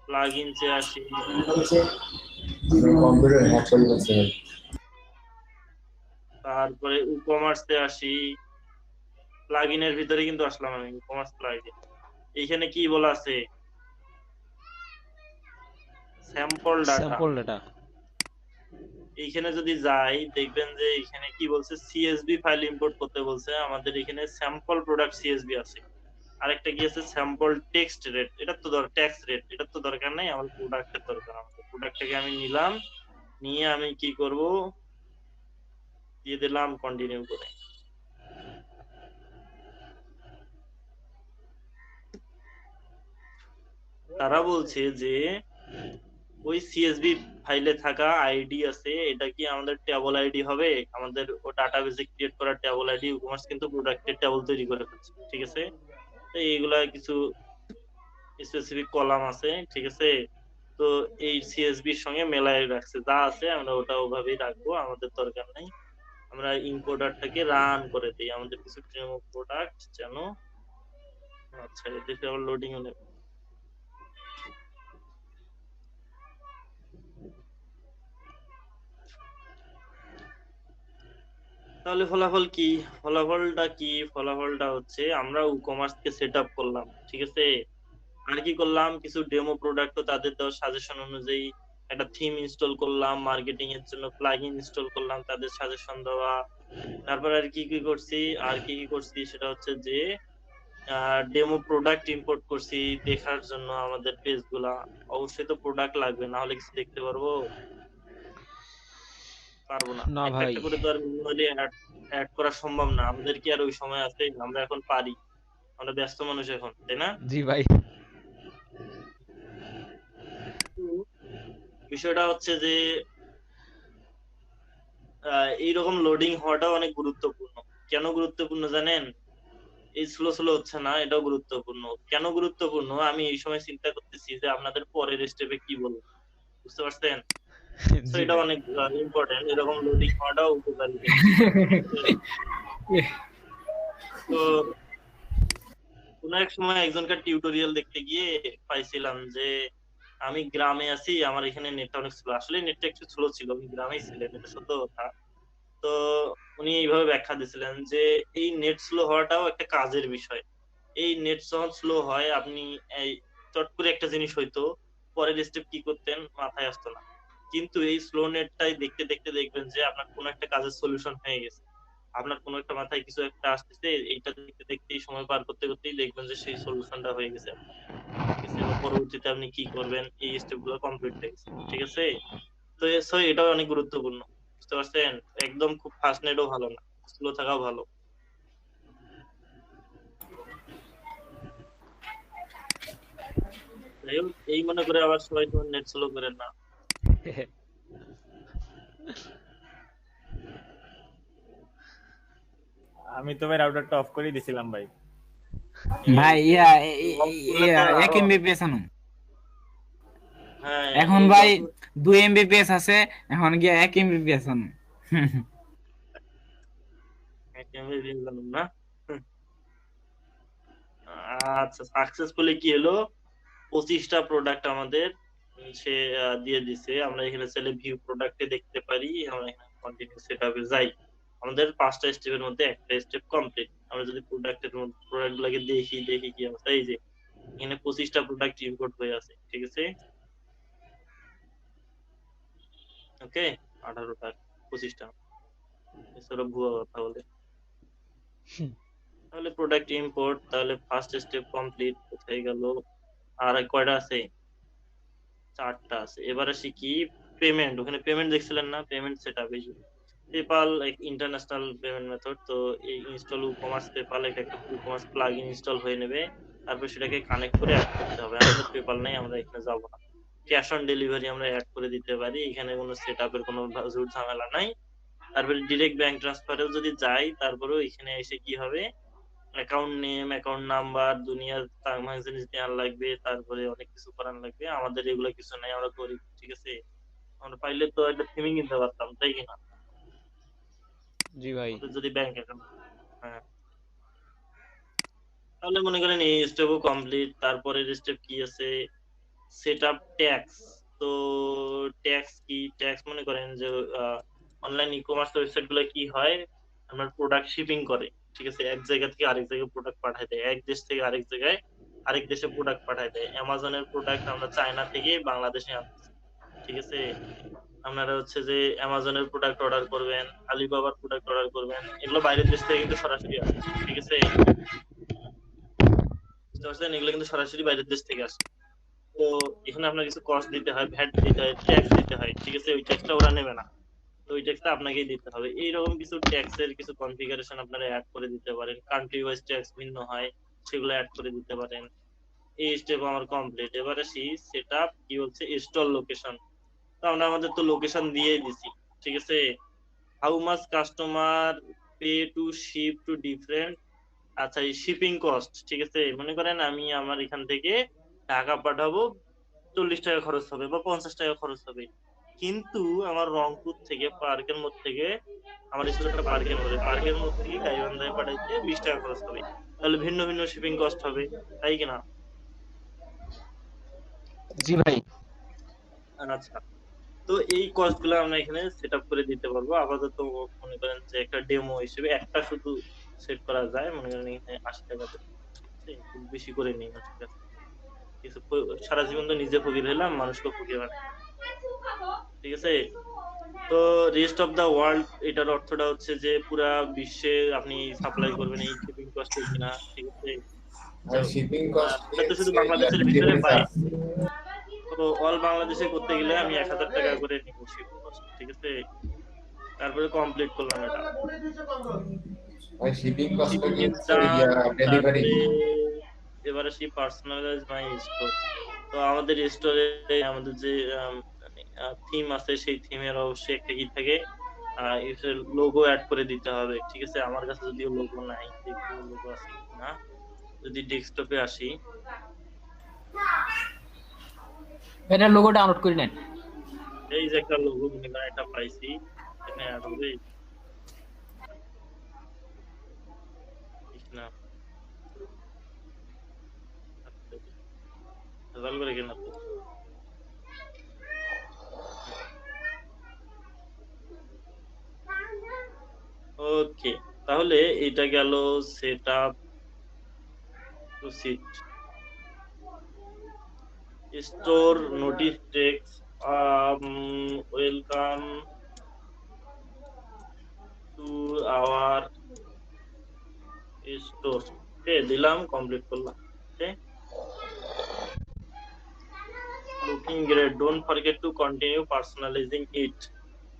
A: প্লাগইনসে আসি,
G: কম্পিউটার হ্যাক করে দিচ্ছে।
A: তারপরে ই-কমার্সে আসি, প্লাগইনের ভিতরে কিন্তু আসলাম আমি, ই-কমার্স প্লাগইন। এইখানে কি বলা আছে, স্যাম্পল ডাটা।
B: Sample data.
A: এইখানে যদি যাই দেখবেন যে এখানে কি বলছে, সিএসভি ফাইল ইম্পোর্ট করতে বলছে। আমাদের এখানে স্যাম্পল প্রোডাক্ট সিএসভি আছে, আরেকটা কি আছে, স্যাম্পল টেক্সট রেট। এটা তো ট্যাক্স রেট, এটা তো দরকার নাই, আমার প্রোডাক্টের দরকার। আমাদের প্রোডাক্টটাকে আমি নিলাম, নিয়ে আমি কি করব, দিয়ে দিলাম কন্টিনিউ করে। তারা বলছে যে ওই সিএসভি ফাইলে থাকা আইডি আছে, এটা কি আমাদের টেবল আইডি হবে? আমাদের ও ডাটাবেসে ক্রিয়েট করা টেবল আইডি, ই-কমার্স কিন্তু প্রোডাক্টের টেবল তৈরি করে ফেলছে, ঠিক আছে? তো এইগুলা কিছু স্পেসিফিক কলাম আছে, ঠিক আছে? তো এই সিএসবি এর সঙ্গে মেলায় রাখছে, যা আছে আমরা ওটা ওভাবেই রাখবো, আমাদের দরকার নাই। আমরা ইম্পোর্টারটাকে রান করে দিই, আমাদের কিছু ডেমো প্রোডাক্ট যেন। আচ্ছা এদিকে আবার লোডিং হলে, তাহলে ফলাফল কি? ফলাফলটা কি? ফলাফলটা হচ্ছে আমরা ই-কমার্স কে সেট আপ করলাম, ঠিক আছে? আর কি করলাম, কিছু ডেমো প্রোডাক্ট তাদের দেওয়া সাজেশন অনুযায়ী একটা থিম ইনস্টল করলাম, মার্কেটিং এর জন্য প্লাগইন ইনস্টল করলাম তাদের সাজেশন দেওয়া। তারপর আর কি কি করছি, সেটা হচ্ছে যে ডেমো প্রোডাক্ট ইম্পোর্ট করছি দেখার জন্য আমাদের পেজ গুলা। অবশ্যই তো প্রোডাক্ট লাগবে, না হলে কিছু দেখতে পারবো? পারবো না।
B: না
A: একটা
B: ভাই,
A: একটা করে তো আর ম্যানুয়ালি অ্যাড করা সম্ভব না, আমাদের কি আর ওই সময় আছে? আমরা এখন পারি, আমরা ব্যস্ত মানুষ এখন, তাই না?
B: জি ভাই।
A: বিষয়টা হচ্ছে যে এইরকম লোডিং হওয়াটাও অনেক গুরুত্বপূর্ণ। কেন গুরুত্বপূর্ণ জানেন? এই স্লো স্লো হচ্ছে না, এটাও গুরুত্বপূর্ণ। কেন গুরুত্বপূর্ণ আমি এই সময় চিন্তা করতেছি যে আপনাদের পরের স্টেপে কি বলবো, বুঝতে পারছেন? তো
B: জি
A: এটা
B: ভাই।
A: অনেক ইম্পর্টেন্ট, এরকম লোডিং হওয়াটাও উপকারী। তো কোন এক সময় একজনকার টিউটোরিয়াল দেখতে গিয়ে পাইছিলাম যে আমি গ্রামে আছি, আমার এখানে নেটটা অনেক স্লো। আসলে নেটটা একটু স্লো ছিল, আমি গ্রামেই ছিলেন, এটা সত্য কথা। তো উনি এইভাবে ব্যাখ্যা দিছিলেন যে এই নেট স্লো হওয়াটাও একটা কাজের বিষয়। এই নেট যখন স্লো হয়, আপনি এই চট করে একটা জিনিস হয়তো পরের স্টেপ কি করতেন মাথায় আসতো না, কিন্তু এই স্লো নেটটাই দেখতে দেখতে দেখবেন যে আপনার কোনো একটা কাজের সলিউশন হয়ে গেছে। আপনার কোনো একটা মাথায় কিছু একটা আসতেছে, এইটা দেখতে দেখতেই সময় পার করতে করতেই দেখবেন যে সেই সলিউশনটা হয়ে গেছে আপনার, ঠিক আছে? বা পরবর্তীতে আপনি কি করবেন, এই স্টেপ গুলো কমপ্লিট হয়ে গেছে, ঠিক আছে? তো এটাও অনেক গুরুত্বপূর্ণ, বুঝতে পারছেন? একদম খুব ফাস্ট নেটও ভালো না, স্লো থাকাও ভালো। যাই হোক, এই মনে করে আবার সবাই তোমার নেট স্লো করেন না।
H: আমি তো ভাই রাউটারটা অফ করে দিছিলাম ভাই।
D: ভাই এক
A: আরো-
D: এমবিপিএস আনুন।
A: হ্যাঁ
D: এখন
A: এই
D: ভাই
A: যত-
D: 2 এমবিপিএস আছে, এখন গিয়ে 1 এমবিপিএস আনুন।
A: ক্যামেরা দিয়ে জানুন না। আচ্ছা সাকসেসফুলি কি হলো, 25টা প্রোডাক্ট আমাদের সে দিয়ে দিছে। আমরা এখানে চাইলে ভিউ প্রোডাক্টে দেখতে পারি, আমরা এখানে কন্টিনিউ সেটআপে যাই। আমাদের 5টা স্টেপের মধ্যে একটা স্টেপ কমপ্লিট। আমরা যদি প্রোডাক্টের মধ্যে প্রোডাক্ট গুলোকে দেখি কি অবস্থা, এই যে এখানে 25টা প্রোডাক্ট ইম্পোর্ট হয়ে আছে, ঠিক আছে? ওকে, 18টা 25টা, এছাড়া ভুয়া কথা বলে। তাহলে প্রোডাক্ট ইম্পোর্ট, তাহলে ফার্স্ট স্টেপ কমপ্লিট। কোথায় গেল? আর কয়টা আছে? 4টা আছে। এবার আসি কি পেমেন্ট, ওখানে পেমেন্ট দেখছিলেন না? পেমেন্ট সেটআপ, এই পেপাল ইন্টারন্যাশনাল পেমেন্ট মেথড। তো এই ইনস্টল উকমার্স পেপাল, এটা একটা উকমার্স প্লাগইন ইনস্টল হয়ে নেবে, তারপর সেটাকে কানেক্ট করে অ্যাড করতে হবে। আমাদের পেপাল নাই, আমরা এখানে যাব না। ক্যাশ অন ডেলিভারি আমরা অ্যাড করে দিতে পারি, এখানে কোনো সেটআপের কোনো ঝুট ঝামেলা নাই। তারপরে ডিরেক্ট ব্যাংক ট্রান্সফারেও যদি যাই, তারপরেও এখানে এসে কি হবে, অ্যাকাউন্ট নেম, অ্যাকাউন্ট নাম্বার, দুনিয়ার জিনিস দেওয়ার লাগবে, তারপরে অনেক কিছু করার লাগবে। আমাদের এগুলো কিছু নাই, আমরা করি, ঠিক আছে। আমরা পাইলে তো একটা থিমিং কিনতে পারতাম, তাই কিনা?
B: জি ভাই।
A: আমাদের যদি ব্যাংক অ্যাকাউন্ট, হ্যাঁ, তাহলে মনে করেন এই স্টেপও কমপ্লিট। তারপরের স্টেপ কি আছে, সেটআপ ট্যাক্স। তো ট্যাক্স কি, ট্যাক্স মনে করেন যে অনলাইন ই কমার্স ওয়েবসাইট গুলো কি হয়, আমার প্রোডাক্ট শিপিং করে, ঠিক আছে, এক জায়গা থেকে আরেক জায়গায় প্রোডাক্ট পাঠায় দেয়, এক দেশ থেকে আরেক জায়গায় আরেক দেশে প্রোডাক্ট পাঠায় দেয়। অ্যামাজনের প্রোডাক্ট আমরা চায়না থেকে বাংলাদেশে আনতেছি, ঠিক আছে। আপনারা হচ্ছে যে অ্যামাজনের প্রোডাক্ট অর্ডার করবেন, আলিবাবার প্রোডাক্ট অর্ডার করবেন, এগুলো বাইরের দেশ থেকে কিন্তু সরাসরি আসে, ঠিক আছে, বুঝতে পারছেন? এগুলো কিন্তু সরাসরি বাইরের দেশ থেকে আসে। তো এখানে আপনার কিছু কস্ট দিতে হয়, ভ্যাট দিতে হয়, ট্যাক্স দিতে হয়, ঠিক আছে। ওই ট্যাক্সটা ওরা নেবে না, তো ওই ট্যাক্সটা আপনাকেই দিতে হবে। এইরকম কিছু ট্যাক্সের কিছু কনফিগারেশন আপনারা অ্যাড করে দিতে পারেন, কান্ট্রি ওয়াইজ ট্যাক্স ভিন্ন হয়, সেগুলো অ্যাড করে দিতে পারেন। এই স্টেপ আমার কমপ্লিট। এবার আসি সেটআপ কি বলছে, স্টল লোকেশন। তো আমরা আমাদের তো লোকেশন দিয়েই দিছি, ঠিক আছে। How much customer pay to ship to different, আচ্ছা এই শিপিং কস্ট, ঠিক আছে। মনে করেন আমি আমার এখান থেকে টাকা পাঠাবো, 40 টাকা খরচ হবে বা 50 টাকা খরচ হবে, কিন্তু আমার রংপুর থেকে পার্কের মোড় থেকে, আমার স্টোরটা পার্কের মোড় থেকে গাইবান্ধায় পাঠাইতে 20 টাকা খরচ হবে, তাহলে ভিন্ন ভিন্ন শিপিং কস্ট হবে, তাই কিনা?
B: জি ভাই।
A: আচ্ছা, তো এই কস্ট গুলো আমরা এখানে সেট আপ করে দিতে পারবো। আপাতত মনে করেন যে একটা ডেমো হিসেবে একটা শুধু সেট করা যায়, মনে করেন এখানে 80 টাকা দিয়ে, খুব বেশি করে নিই না, ঠিক আছে। কিছু সারা জীবন তো নিজে ফকির হইলাম, মানুষকে ফকির বানাই, ঠিক আছে। তো রেস্ট অফ দা ওয়ার্ল্ড, এটার অর্থটা হচ্ছে যে পুরা বিশ্বে আপনি সাপ্লাই করবেন এই শিপিং কস্টে কিনা, ঠিক আছে।
G: শিপিং কস্ট
A: এটা তো শুধু বাংলাদেশের ভিতরে পাই, তো অল বাংলাদেশে করতে গেলে আমি 1000 টাকা করে নিব শিপিং কস্ট, ঠিক আছে। তারপরে কমপ্লিট করলাম এটা,
G: ভাই শিপিং কস্ট
A: শিপিং
G: কি
A: ইজ ডান।
G: ডেলিভারি?
A: তারপরে এবার আসি পার্সোনালাইজ মাই স্টোর। তো আমাদের স্টোরে আমাদের যে থিম আছে, সেই থিমের অবশ্যই একটা কি থাকে, লোগো অ্যাড করে দিতে হবে, ঠিক আছে। আমার কাছে যদিও লোগো নাই, দেখবো লোগো আছে কিনা। যদি ডেস্কটপে আসি,
F: এটা লোগো ডাউনলোড করে নেন।
A: এই যে একটা লোগো মনে করেন এটা পাইছি, এখানে অ্যাড হবে না, ভালো করে কেন তো। ওকে, তাহলে এটা গেল setup, proceed, store, notice text, welcome to our store, okay দিলাম, কমপ্লিট করলাম। Okay, looking great, don't forget to continue personalising it.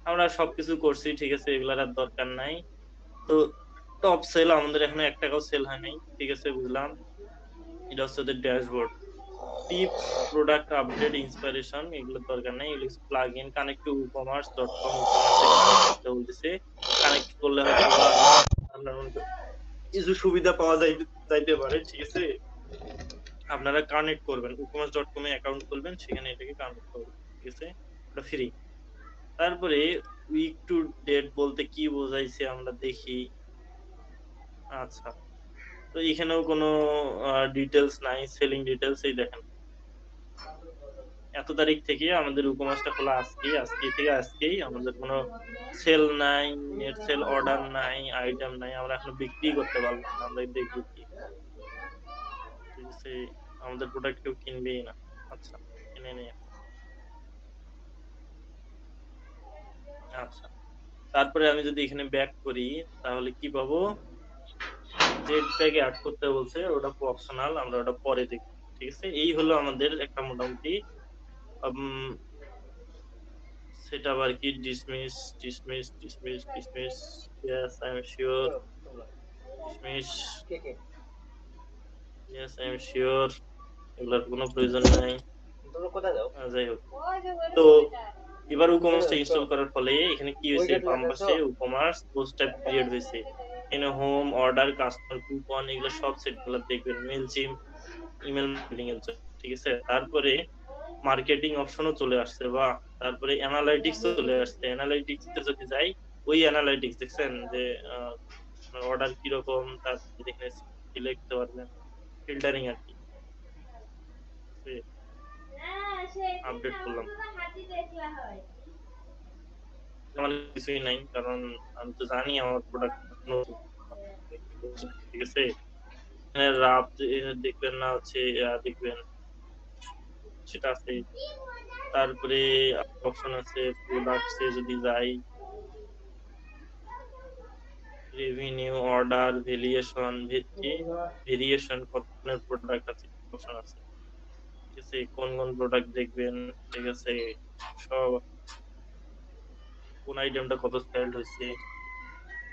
A: আমরা সবকিছু করছি, ঠিক আছে, এগুলার আর দরকার নাই। তো টপ সেল আমাদের এখানে 1 টাকাও সেল হয় নাই, ঠিক আছে, বুঝলাম। এটা হচ্ছে ওদের dashboard. Tips, product update, inspiration, এগুলো দরকার নাই। এগুলো প্লাগইন, কানেক্ট টু ecommerce.com, করতে বলতেছে। কানেক্ট করলে হয়তো আপনার কিছু সুবিধা পাওয়া যাইতে পারে, ঠিক আছে। আপনারা কানেক্ট করবেন, ecommerce.com এ অ্যাকাউন্ট খুলবেন, সেখানে এটাকে কানেক্ট করবেন, ঠিক আছে, এটা ফ্রি। তারপরে উইক টু ডেট বলতে কি বোঝাইছে আমরা দেখি। আচ্ছা, তো এখানেও কোনো ডিটেলস নাই, সেলিং ডিটেলস। এই দেখেন, এত তারিখ থেকে আমাদের ই-কমার্সটা খোলা, আজকে থেকে আজকেই আমাদের কোনো সেল নাই, নেট সেল অর্ডার নাই, আইটেম নাই, আমরা এখনো বিক্রি করতে পারবো না। আমরা দেখবো কি, ঠিক আছে, আমাদের প্রোডাক্ট কেউ কিনবেই না। আচ্ছা, কিনে নিয়ে, আচ্ছা, তারপরে আমি যদি এখানে ব্যাক করি, তাহলে কি পাবো, জেড ট্যাগ অ্যাড করতে বলছে, ওটা অপশনাল, আমরা ওটা পরে দেখব, ঠিক ঠিক আছে, এই হলো আমাদের একটা মোটামুটি সেটআপ আর কি। Dismiss dismiss dismiss dismiss, yes I am sure, dismiss, yes I am sure, এগুলোর কোনো প্রয়োজন নাই। যাই হোক, তো এবার উকমার্সটা ইনস্টল করার ফলে এখানে কি হয়েছে, বাম পাশে উকমার্স পোস্ট টাইপ ক্রিয়েট হয়েছে। এখানে হোম, অর্ডার, কাস্টমার, কুপন এগুলো সব সেট গুলো দেখবেন, মেল চিম, ইমেল মার্কেটিং এর জন্য, ঠিক আছে। তারপরে মার্কেটিং অপশনও চলে আসছে, বা তারপরে অ্যানালাইটিক্স চলে আসছে। অ্যানালাইটিক্স এ যদি যাই, ওই অ্যানালাইটিক্স দেখছেন যে অর্ডার কিরকম, তারপরে এখানে সিলেক্ট করতে পারবেন, ফিল্টারিং আর কি। আপডেট করলাম, আমার কিছুই নাই, কারণ আমি তো জানি আমার প্রোডাক্ট নতুন, ঠিক আছে। এখানে রাপ দেখবেন না, হচ্ছে দেখবেন সেটা আছে। তারপরে অপশন আছে প্রোডাক্টসে যদি যাই, রেভিনিউ, অর্ডার, ভ্যারিয়েশন, ভেরিয়েশন কত ধরনের প্রোডাক্ট আছে অপশন আছে, ঠিক আছে। কোন কোন প্রোডাক্ট দেখবেন, ঠিক আছে, সব কোন আইটেমটা কত সেল হয়েছে।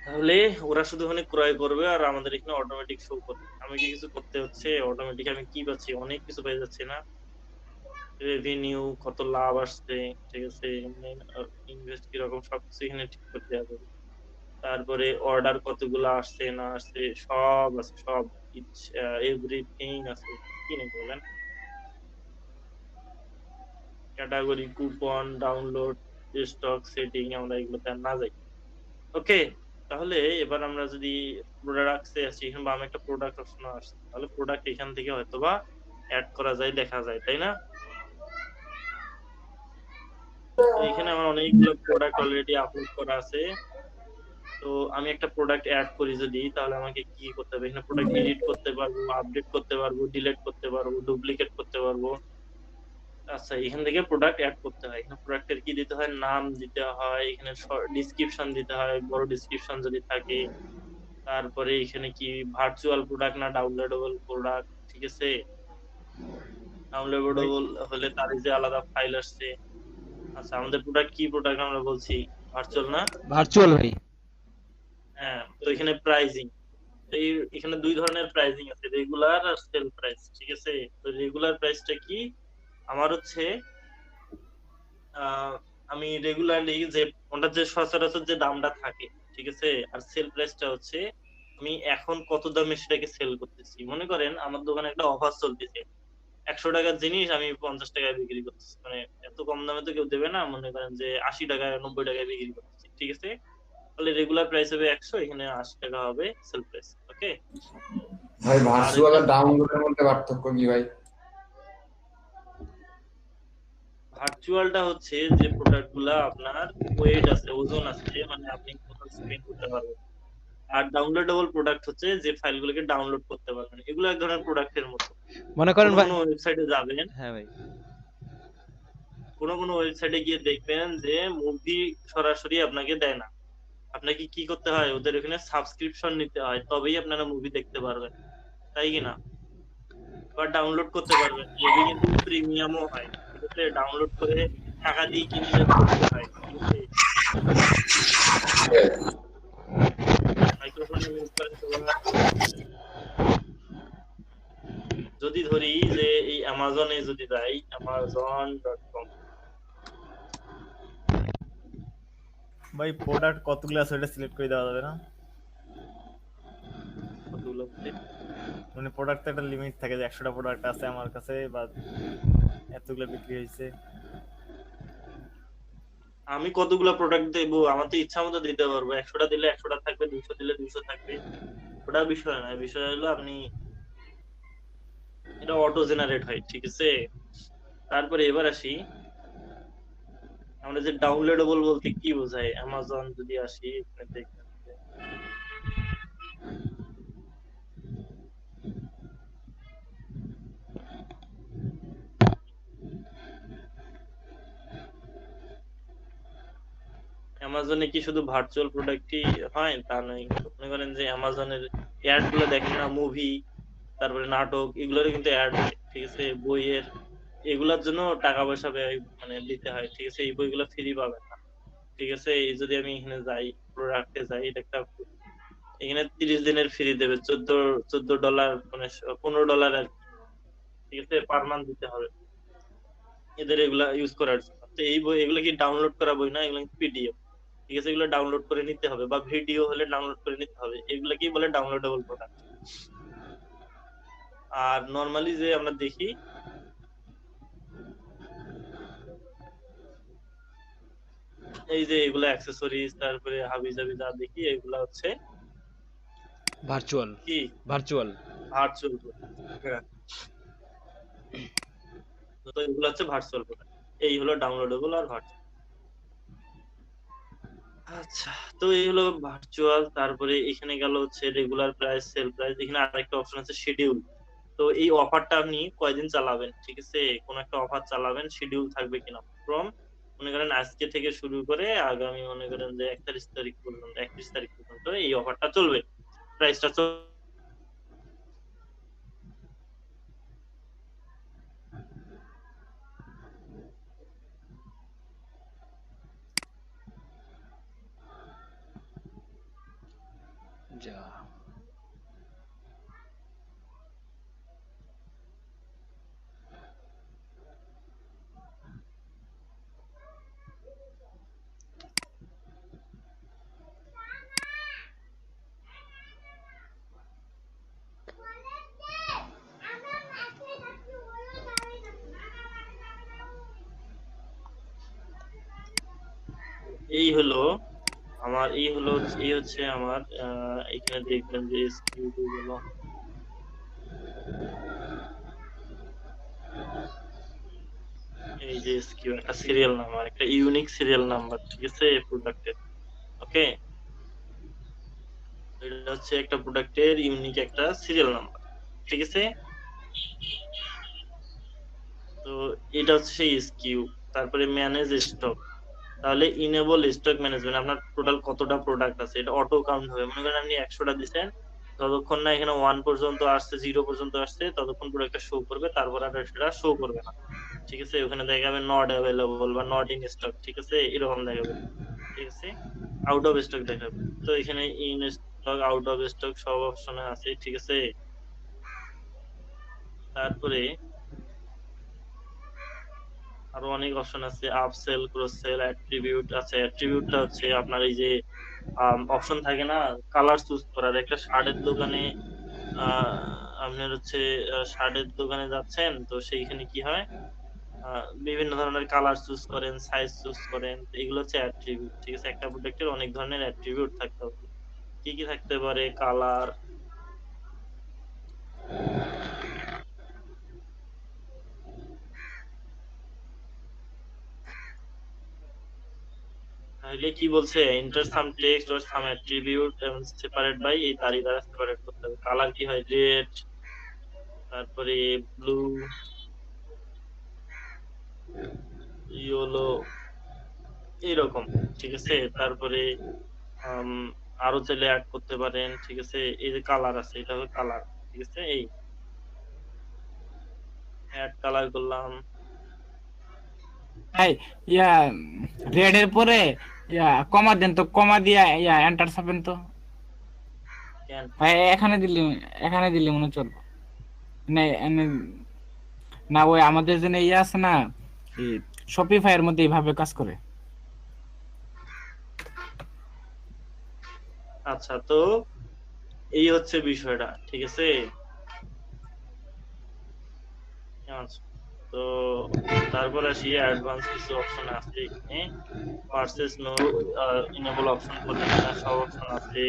A: তাহলে ওরা শুধু ওখানে ক্রয় করবে আর আমাদের এখানে অটোমেটিক শো করবে। আমি কি কিছু করতে হচ্ছে, অটোমেটিক আমি কি পাচ্ছি, অনেক কিছু পেয়ে যাচ্ছি না। রেভিনিউ, কত লাভ আসছে, ঠিক আছে, ইনভেস্ট কিরকম, সবকিছু এখানে ঠিক করে দেওয়া যাবে। তারপরে অর্ডার কতগুলো আসছে না আসছে সব আছে, সব এভরিথিং আছে, কি নেই বলেন। Category, coupon, download, stock, setting, আমরা এগুলোতে না যাই। ওকে, তাহলে এবার আমরা যদি প্রোডাক্টসে আসি, এখানে বামে একটা প্রোডাক্ট অপশন আসছে, তাহলে প্রোডাক্ট এখান থেকে হয়তোবা অ্যাড করা যায়, দেখা যায়, তাই না। এখানে আমার অনেকগুলো প্রোডাক্ট অলরেডি আপলোড করা আছে। তো আমি একটা প্রোডাক্ট অ্যাড করি যদি, তাহলে আমাকে কি করতে হবে, এখানে প্রোডাক্ট এডিট করতে পারবো, আপডেট করতে পারবো, ডিলিট করতে পারবো, ডুপ্লিকেট করতে পারবো। আচ্ছা, এখান থেকে প্রোডাক্ট অ্যাড করতে হয়, এখানে প্রোডাক্টের কি দিতে হয়, নাম দিতে হয়, এখানে ডেসক্রিপশন দিতে হয়, বড় ডেসক্রিপশন যদি থাকে। তারপরে এখানে কি ভার্চুয়াল প্রোডাক্ট না ডাউনলোডেবল প্রোডাক্ট, ঠিক আছে। ডাউনলোডেবল হলে তার যে আলাদা ফাইল আসছে। আচ্ছা, আমাদের প্রোডাক্ট কি প্রোডাক্ট আমরা বলছি, ভার্চুয়াল না,
B: ভার্চুয়াল ভাই।
A: হ্যাঁ, তো এখানে প্রাইজিং, এখানে দুই ধরনের প্রাইজিং আছে, রেগুলার আর সেল প্রাইস, ঠিক আছে। তো রেগুলার প্রাইসটা কি, আমার হচ্ছে আমি রেগুলারলি যে ওটার যে সচরাচর যে দামটা থাকে, ঠিক আছে। আর সেল প্রাইসটা হচ্ছে আমি এখন কত দামে সেটাকে সেল করতেছি। মনে করেন আমার দোকানে একটা অফার চলতেছে, 100 টাকার জিনিস আমি 50 টাকায় বিক্রি করতেছি, মানে এত কম দামে তো কেউ দেবে না। মনে করেন যে 80 টাকায় 90 টাকায় বিক্রি করতেছি, ঠিক আছে। তাহলে রেগুলার প্রাইস হবে 100, এখানে 80 টাকা হবে সেল প্রাইস। ওকে
G: ভাই, ভার্চুয়াল আর ডাউনলোডের মধ্যে পার্থক্য কি ভাই?
A: ভার্চুয়ালটা হচ্ছে যে প্রোডাক্ট গুলা আপনার ওয়েট আছে, ওজন আছে, মানে আপনি কোথাও স্পেন্ড করতে পারবেন। আর ডাউনলোডেবল প্রোডাক্ট হচ্ছে যে ফাইলগুলোকে ডাউনলোড করতে পারবেন। এগুলো এক ধরনের প্রোডাক্টের মতো।
B: মনে করেন ভাই,
A: কোনো ওয়েবসাইটে যাবেন,
B: হ্যাঁ ভাই,
A: কোনো ওয়েবসাইটে গিয়ে দেখবেন যে মুভি সরাসরি আপনাকে দেয় না, আপনাকে কি করতে হয়, ওদের এখানে সাবস্ক্রিপশন নিতে হয়, তবেই আপনারা মুভি দেখতে পারবেন, তাই কিনা। বা ডাউনলোড করতে পারবেন, মুভি কিন্তু প্রিমিয়ামও হয়, ঠিক আছে। ডাউনলোড করে টাকা দিয়ে কিনতে হয়, ঠিক আছে। মাইক্রোফোনে মিউট করেন সবাই। যদি ধরি যে এই অ্যামাজনে যদি যাই, amazon.com,
H: ভাই প্রোডাক্ট কতগুলো আছে ওটা সিলেক্ট করে দেওয়া যাবে না?
A: কতগুলো বলতে?
H: মানে প্রোডাক্ট একটা লিমিট থাকে যে 100টা প্রোডাক্ট আছে আমার কাছে বা এতগুলো বিক্রি হয়েছে।
A: আমি কতগুলো প্রোডাক্ট দেবো, আমার তো ইচ্ছা মতো দিতে পারবো। 100টা দিলে 100টা থাকবে, 200 দিলে 200 থাকবে, ওটা বিষয় না। বিষয় হলো আপনি এটা অটো জেনারেট হয়, ঠিক আছে। তারপরে এবার আসি, আমরা যে ডাউনলোডেবল বলতে কি বোঝায়, অ্যামাজন যদি আসি, এখানে দেখবেন যে অ্যামাজনে কি শুধু ভার্চুয়াল প্রোডাক্টই হয় তা নয়। মনে করেন যে অ্যামাজনের অ্যাড গুলো দেখেন না, মুভি, তারপরে নাটক, এগুলোর কিন্তু অ্যাড হয়। ঠিক আছে, বইয়ের এগুলার জন্য টাকা পয়সা ব্যয় মানে দিতে হয়, ঠিক আছে, এই বইগুলো ফ্রি পাবেন না, ঠিক আছে। এই যদি আমি এখানে যাই, প্রোডাক্টে যাই, এটা একটা এখানে 30 দিনের ফ্রি দেবে, $14 মানে $15 আর কি, ঠিক আছে, পার মান্থ দিতে হবে এদের এগুলা ইউজ করার জন্য। তো এই বই এগুলো কি ডাউনলোড করা বই না, এগুলো পিডিএফ, ঠিক আছে, এগুলো ডাউনলোড করে নিতে হবে, বা ভিডিও হলে ডাউনলোড করে নিতে হবে, এগুলা কি বলে ডাউনলোডেবল প্রোডাক্ট। আর নরমালি যে আমরা দেখি এই যে এগুলা অ্যাক্সেসরিজ, তারপরে হাবিজাবি যা দেখি এগুলা হচ্ছে
B: ভার্চুয়াল
A: কি
B: ভার্চুয়াল
A: ভার্চুয়াল প্রোডাক্ট। তো এগুলো হচ্ছে ভার্চুয়াল প্রোডাক্ট, এই হলো ডাউনলোডেবল আর ভার্চুয়াল। আচ্ছা, তো এই হলো ভার্চুয়াল। তারপরে এখানে গেল হচ্ছে রেগুলার প্রাইস, সেল প্রাইস। এখানে আরেকটা অপশন আছে শিডিউল। তো এই অফারটা আপনি কয়দিন চালাবেন, ঠিক আছে, কোন একটা অফার চালাবেন, শিডিউল থাকবে কিনা, ফ্রম মনে করেন আজকে থেকে শুরু করে আগামী মনে করেন যে 31 তারিখ পর্যন্ত, 31 তারিখ পর্যন্ত এই অফারটা চলবে, প্রাইসটা
B: যা
A: এই হলো আমার, এই হচ্ছে আমার এখানে দেখবেন যে স্কিউ গুলো, এই যে স্কিউ একটা সিরিয়াল নাম্বার, একটা ইউনিক সিরিয়াল নাম্বার, ঠিক আছে, প্রোডাক্টের। ওকে, এটা হচ্ছে একটা প্রোডাক্টের ইউনিক একটা সিরিয়াল নাম্বার, ঠিক আছে। তো এটা হচ্ছে সেই স্কিউ। তারপরে ম্যানেজ স্টক, তাহলে ইনেবল স্টক ম্যানেজমেন্ট, আপনার টোটাল কতটা প্রোডাক্ট আছে এটা অটো কাউন্ট হবে। মনে করেন আপনি 100টা দিচ্ছেন, যতক্ষণ না এখানে 1 পর্যন্ত আসছে, 0 পর্যন্ত আসছে, ততক্ষণ প্রোডাক্টটা শো করবে, তারপর আর সেটা শো করবে না, ঠিক আছে। ওখানে দেখাবে নট অ্যাভেলেবল বা নট ইন স্টক, ঠিক আছে, এরকম দেখাবে, ঠিক আছে, আউট অফ স্টক দেখাবে। তো এখানে in stock, out of stock সব অপশনে আছে, ঠিক আছে। তারপরে আরো অনেক অপশন আছে, আপসেল, ক্রস সেল, অ্যাট্রিবিউট আছে। অ্যাট্রিবিউটটা হচ্ছে আপনার এই যে অপশন থাকে না কালার চুজ করার, একটা শার্টের দোকানে আপনার হচ্ছে শার্টের দোকানে যাচ্ছেন, তো সেইখানে কি হয়, বিভিন্ন ধরনের কালার চুজ করেন, সাইজ চুজ করেন, এগুলো হচ্ছে অ্যাট্রিবিউট, ঠিক আছে। একটা প্রোডাক্টের অনেক ধরনের অ্যাট্রিবিউট থাকতে হবে, কি কি থাকতে পারে, কালার, তাহলে কি বলছে, enter some text or some attribute এবং সেপারেট বাই, এই তারিখ দ্বারা সেপারেট করতে হবে। কালার কি হয়, রেড, তারপরে ব্লু, ইয়েলো, এরকম, ঠিক আছে। তারপরে আরো চাইলে অ্যাড করতে পারেন, ঠিক আছে। এই যে কালার আছে, এটা হবে কালার, ঠিক আছে, এই অ্যাড কালার করলাম।
D: ভাই ইয়া রেড এর পরে ইয়া কমা দেন তো, কমা দিয়া ইয়া এন্টার চাপেন তো
A: কেন
D: ভাই। এখানে দিলে মনে চলবে না, না ওই আমাদের জন্য ইয়ে আছে না, শপিফাই এর মধ্যে এইভাবে কাজ করে।
A: আচ্ছা, তো এই হচ্ছে বিষয়টা, ঠিক আছে। আচ্ছা, তো তারপর আসি অ্যাডভান্স কিছু অপশন আছে এখানে, পারচেজ নো ইনেবল অপশন করলে কিনা সব অপশন আছে,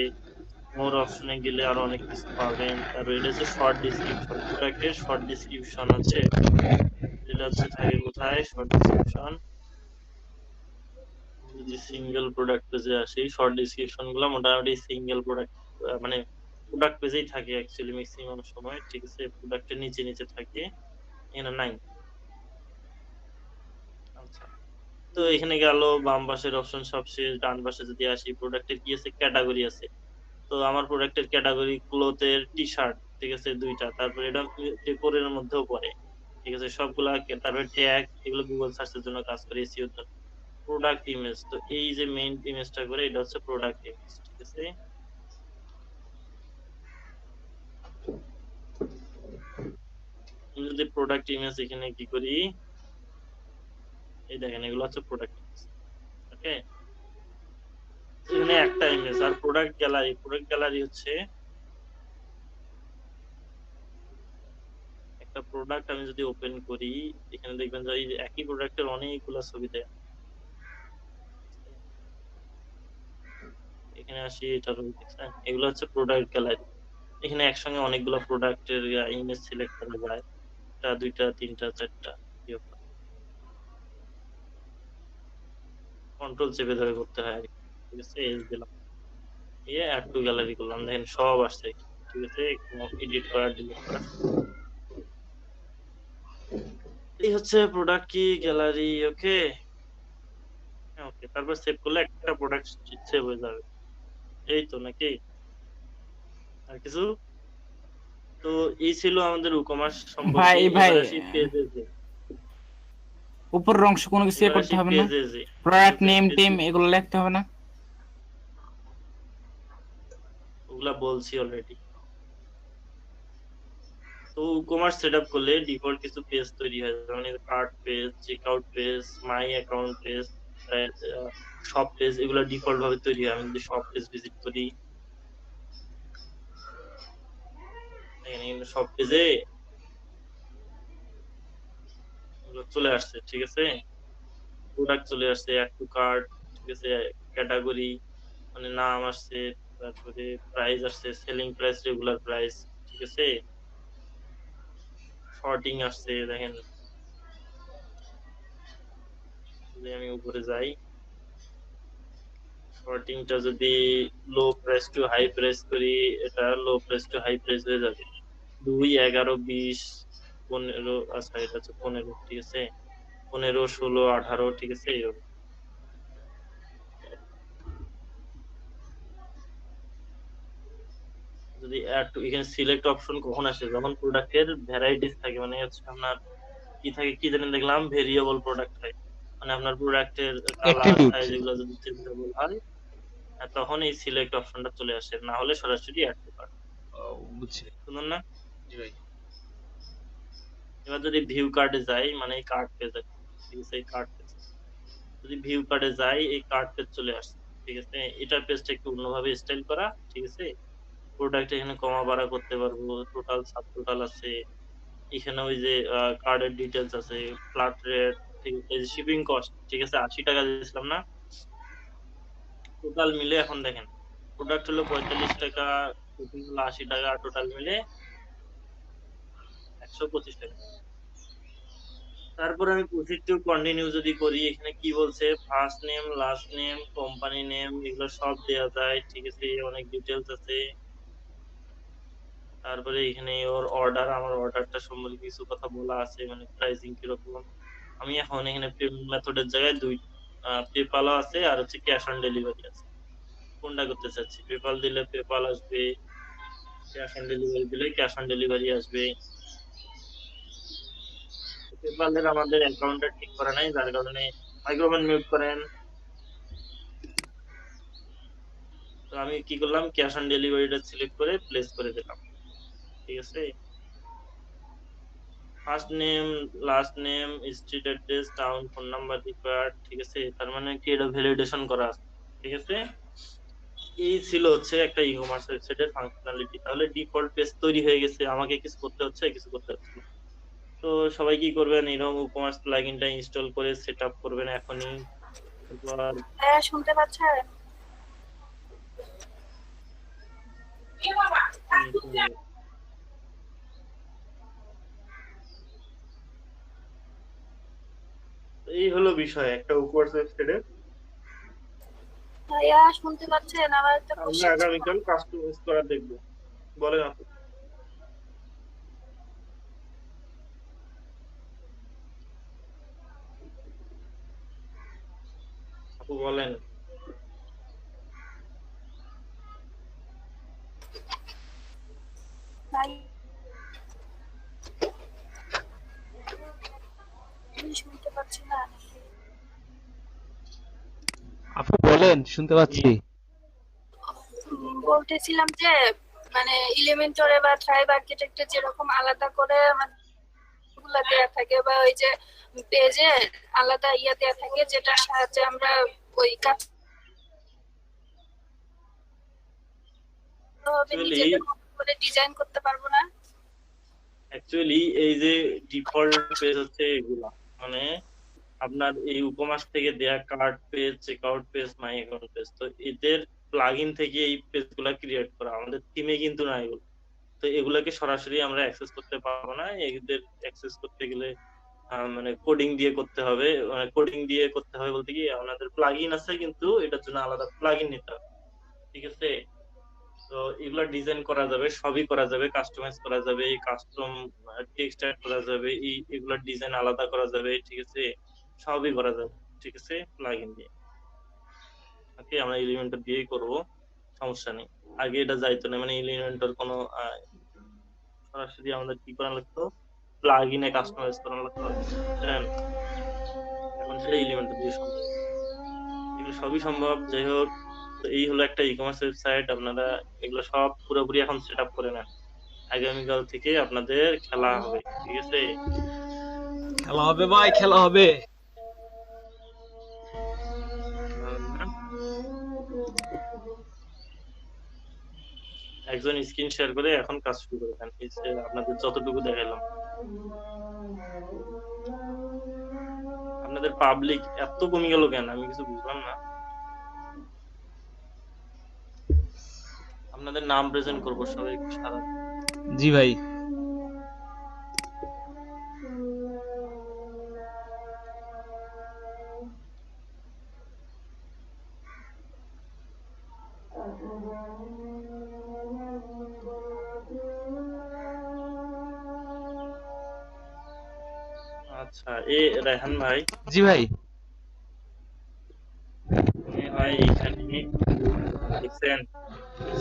A: মোর অপশনে গেলে আরো অনেক কিছু পাবেন। তারপর এটা হচ্ছে শর্ট ডিসক্রিপশন, প্রোডাক্টের শর্ট ডিসক্রিপশন হচ্ছে, এটা হচ্ছে থাকে কোথায়, শর্ট ডিসক্রিপশন, যদি সিঙ্গেল প্রোডাক্ট পেজে আসি, শর্ট ডিসক্রিপশন গুলো মোটামুটি সিঙ্গেল প্রোডাক্ট মানে প্রোডাক্ট পেজেই থাকে অ্যাকচুয়ালি ম্যাক্সিমাম সময়, ঠিক আছে, প্রোডাক্টের নিচে নিচে থাকে, এখানে নাই। আচ্ছা, তো এখানে গেল বাম পাশের অপশন সব শেষ। ডান পাশে যদি আসি, প্রোডাক্টের কি আছে, ক্যাটাগরি আছে। তো আমার প্রোডাক্টের ক্যাটাগরি ক্লোথের, টি শার্ট, ঠিক আছে, 2টা। তারপর এটা ডেকোরের মধ্যেও পড়ে, ঠিক আছে সবগুলা তারপরে ট্যাগ এগুলো গুগল সার্চের জন্য কাজ করে এসইও জন্য। প্রোডাক্ট ইমেজ, তো এই যে মেইন ইমেজটা করে এটা হচ্ছে প্রোডাক্ট ইমেজ, ঠিক আছে। আমি যদি প্রোডাক্ট ইমেজ এখানে কি করি, এই দেখেন এগুলো হচ্ছে প্রোডাক্ট ইমেজ, ওকে। এখানে একটা ইমেজ। আর প্রোডাক্ট গ্যালারি হচ্ছে একটা প্রোডাক্ট আমি যদি ওপেন করি এখানে দেখবেন যে এই একই প্রোডাক্টের অনেকগুলো ছবি দেয়। এখানে আসি, এটা দেখছেন এগুলো হচ্ছে প্রোডাক্ট গ্যালারি। এখানে একসঙ্গে অনেকগুলো প্রোডাক্টের ইমেজ সিলেক্ট করা যায়, একটা দুইটা তিনটা চারটা, কন্ট্রোল চেপে ধরে করতে হয় আর কি, ঠিক আছে। এজ দিলাম, অ্যাড টু গ্যালারি করলাম, দেখেন সব আসছে, ঠিক আছে। এডিট করা, ডিলিট করা, এই হচ্ছে প্রোডাক্ট কি গ্যালারি, ওকে। ওকে, তারপর সেভ করলে একটা প্রোডাক্ট সেভ হয়ে যাবে, এই তো নাকি আর কিছু। তো এই ছিল আমাদের ই-কমার্স সম্পর্কে।
D: ভাই
A: এবার আসি পেজে,
D: উপরের অংশ কোনো কিছু
A: এবার
D: করতে
A: আসি
D: হবে না,
A: পেজে।
D: প্রোডাক্ট নেম টেম এগুলো লিখতে হবে না?
A: ওগুলা বলছি অলরেডি। তো ই-কমার্স সেটআপ করলে ডিফল্ট কিছু পেজ তৈরি হয়, যেমন cart page, checkout page, my account page, shop page, এগুলো ডিফল্ট ভাবে তৈরি হয়। আমি যদি শপ পেজ ভিজিট করি, এখানে শপ পেজে চলে আসছে, ঠিক আছে। প্রোডাক্ট চলে আসছে, অ্যাড টু কার্ট, ঠিক আছে। ক্যাটাগরি মানে নাম আসছে, তারপরে প্রাইস আসছে, সেলিং প্রাইস, রেগুলার প্রাইস, ঠিক আছে। শর্টিং আসছে, দেখেন যদি আমি উপরে যাই, শর্টিংটা যদি low price to high price করি, এটা low price to high price হয়ে যাবে। 2, 11, 20, 15, আচ্ছা এটা হচ্ছে 15, ঠিক আছে। 15, 16, 18, ঠিক আছে। এইরকম যদি অ্যাড টু, এখানে সিলেক্ট অপশন কখন আসে, যখন প্রোডাক্টের ভ্যারাইটিস থাকে, মানে হচ্ছে আপনার কি থাকে কি জানেন, দেখলাম ভেরিয়েবল প্রোডাক্ট হয়, মানে আপনার প্রোডাক্টের কালার
B: অ্যাট্রিবিউট।
A: সাইজ এগুলো যদি চেঞ্জেবল হয়, তখন এই সিলেক্ট অপশনটা চলে আসে, না হলে সরাসরি অ্যাড টু কার্ট।
B: বুঝছি।
A: শুনুন না,
B: জি ভাই।
A: এবার যদি ভিউ কার্ডে যাই, মানে এই কার্ড পেজ, ঠিক আছে। এই কার্ড পেজ যদি ভিউ কার্ডে যাই, এই কার্ড পেজ চলে আসছে, ঠিক আছে। এটার পেজটা একটু অন্যভাবে স্টাইল করা, ঠিক আছে। প্রোডাক্ট এখানে কমা বাড়া করতে পারবো, টোটাল সাব টোটাল আছে, এখানে ওই যে কার্ডের ডিটেলস আছে, ফ্ল্যাট রেট, ঠিক আছে। শিপিং কস্ট, ঠিক আছে, 80 টাকা দিয়েছিলাম না, টোটাল মিলে এখন দেখেন প্রোডাক্ট হলো 45 টাকা, শিপিং হলো 80 টাকা, টোটাল মিলে 125 টাকা। তারপর আমি প্রসিড টু কন্টিনিউ যদি করি, এখানে কি বলছে, first name, last name, company name, এগুলো সব দেওয়া যায়, ঠিক আছে। অনেক ডিটেলস আছে। তারপরে এখানে ওর অর্ডার, আমার অর্ডারটা সম্বন্ধে কিছু কথা বলা আছে, মানে প্রাইসিং কিরকম। আমি এখন এখানে পেমেন্ট মেথডের জায়গায় পেপালও আছে, আর হচ্ছে ক্যাশ অন ডেলিভারি আছে। কোনটা করতে চাচ্ছি, পেপাল দিলে পেপাল আসবে, ক্যাশ অন ডেলিভারি দিলে ক্যাশ অন ডেলিভারি আসবে। পেপালের আমাদের অ্যাকাউন্টটা ঠিক করা নাই, যার কারণে মাইক্রোফোন মিউট করেন। তো আমি কি করলাম, ক্যাশ অন ডেলিভারিটা সিলেক্ট করে প্লেস করে দিলাম, ঠিক আছে। First name, last name, street address, town, phone number required, ঠিক আছে। তার মানে কি এটা ভ্যালিডেশন করা আছে, ঠিক আছে। এই ছিল হচ্ছে একটা ই-কমার্স ওয়েবসাইটের ফাংশনালিটি। তাহলে ডিফল্ট পেজ তৈরি হয়ে গেছে, আমাকে কিছু করতে হচ্ছে, কিছু করতে হচ্ছে না। তো সবাই কি করবেন, এরকম ই-কমার্স প্লাগইনটা ইনস্টল করে সেটআপ করবেন এখনই। এরপর
I: শুনতে পাচ্ছেন?
A: এই হলো বিষয় একটা ই-কমার্স ওয়েবসাইটে।
I: ভাইয়া শুনতে পাচ্ছেন? আমার একটা
A: আমরা
I: কোশ্চেন ছিল।
A: আগামীকাল কাস্টমাইজ করা দেখবো। বলেন আপু। আপু বলেন।
I: ভাই
B: আপু বলেন, শুনতে পাচ্ছি।
I: বলতেছিলাম যে মানে এলিমেন্টরে বা ট্রাইব আর্কিটেক্টে যেরকম আলাদা করে আমাদের গুলা দেয়া থাকে বা ওই যে পেজে আলাদা ইয়া দেয়া থাকে যেটার সাহায্যে আমরা ওই কাজ নিজেদের মতো করে ডিজাইন করতে পারবো না।
A: অ্যাকচুয়ালি এই যে ডিফল্ট পেজ হচ্ছে এগুলা, মানে আপনার এই উপমাস থেকে দেয়া card page, checkout page, my account page, তো এদের প্লাগইন থেকে এই পেজগুলা ক্রিয়েট করা, আমাদের থিমে কিন্তু না এগুলো। তো এগুলাকে সরাসরি আমরা অ্যাক্সেস করতে পারবো না, এদের অ্যাক্সেস করতে গেলে মানে কোডিং দিয়ে করতে হবে। মানে কোডিং দিয়ে করতে হবে বলতে কি, আমাদের প্লাগইন আছে কিন্তু এটার জন্য আলাদা প্লাগইন নিতে হবে, ঠিক আছে? তো এগুলা ডিজাইন করা যাবে, সবই করা যাবে, কাস্টমাইজ করা যাবে, কাস্টম টেক্সট অ্যাড করা যাবে, এগুলা ডিজাইন আলাদা করা যাবে, ঠিক আছে? সবই করা যাবে, ঠিক আছে, প্লাগইন দিয়ে। ওকে, আমরা এলিমেন্টর দিয়েই করব, সমস্যা নেই। আগে এটা যাইতো না, মানে এলিমেন্টর কোনো সরাসরি আমাদের কি করা লাগতো, প্লাগইনে কাস্টমাইজ করা লাগতো, বুঝছেন? এখন সেটা এলিমেন্টর দিয়ে সম্ভব, এগুলো সবই সম্ভব। যাই হোক, তো এই হলো একটা ই কমার্স ওয়েবসাইট। আপনারা এগুলো সব পুরোপুরি এখন সেট আপ করে নেন, আগামীকাল থেকে আপনাদের খেলা হবে, ঠিক আছে?
B: খেলা হবে ভাই, খেলা হবে।
A: একজন স্ক্রিন শেয়ার করে এখন কাজ শুরু করে দেন, এই যে আপনাদের যতটুকু দেখাইলাম। আপনাদের পাবলিক এত কমে গেল কেন, আমি কিছু বুঝলাম না। আপনাদের নাম প্রেজেন্ট করবো সবাই একটু সারা।
B: জি ভাই।
A: আচ্ছা, রায়হান ভাই।
B: জি ভাই।
A: ভাই এখানে দেখছেন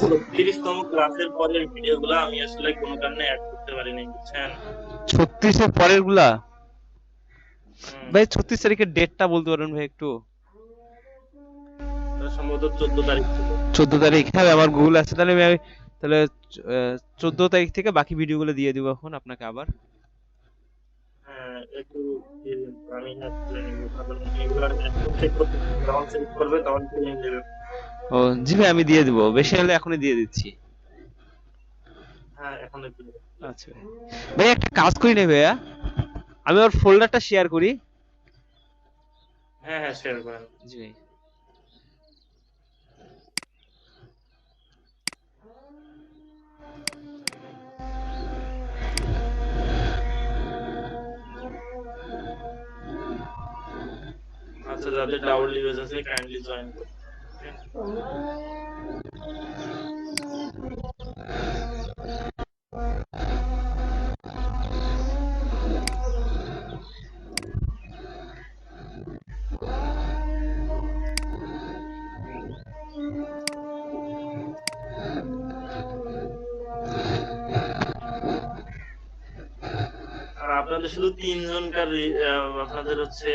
A: 36তম ক্লাসের পরের ভিডিওগুলো আমি আসলে কোনো কারণে অ্যাড করতে পারিনি, বুঝছেন?
B: 36 এর পরের গুলা ভাই, 36 তারিখের ডেটটা বলতে পারেন ভাই একটু?
A: সম্ভবত 14 তারিখ ছিল।
B: 14 তারিখ, হ্যাঁ আমার গুগল আছে। তাহলে আমি তাহলে 14 তারিখ থেকে বাকি ভিডিওগুলো দিয়ে দিব এখন আপনাকে আবার।
A: হ্যাঁ, একটু আমি অ্যাড করে নিব, কারণ এগুলো চেক করতে, যখন চেক করবে তখন পেয়ে নেবে।
B: ও জি ভাই, আমি দিয়ে দিব, বেশি হলে এখনই দিয়ে দিচ্ছি।
A: হ্যাঁ, এখন একটু।
B: আচ্ছা ভাই, ভাই একটা কাজ করি না ভাইয়া, আমি ওর ফোল্ডারটা শেয়ার করি।
A: হ্যাঁ হ্যাঁ, শেয়ার করেন।
B: জি ভাই।
A: আচ্ছা, যাদের ডাবল ইউজ আছে কাইন্ডলি জয়েন করুন। আর আপনাদের শুধু 3 জনকার আপনাদের হচ্ছে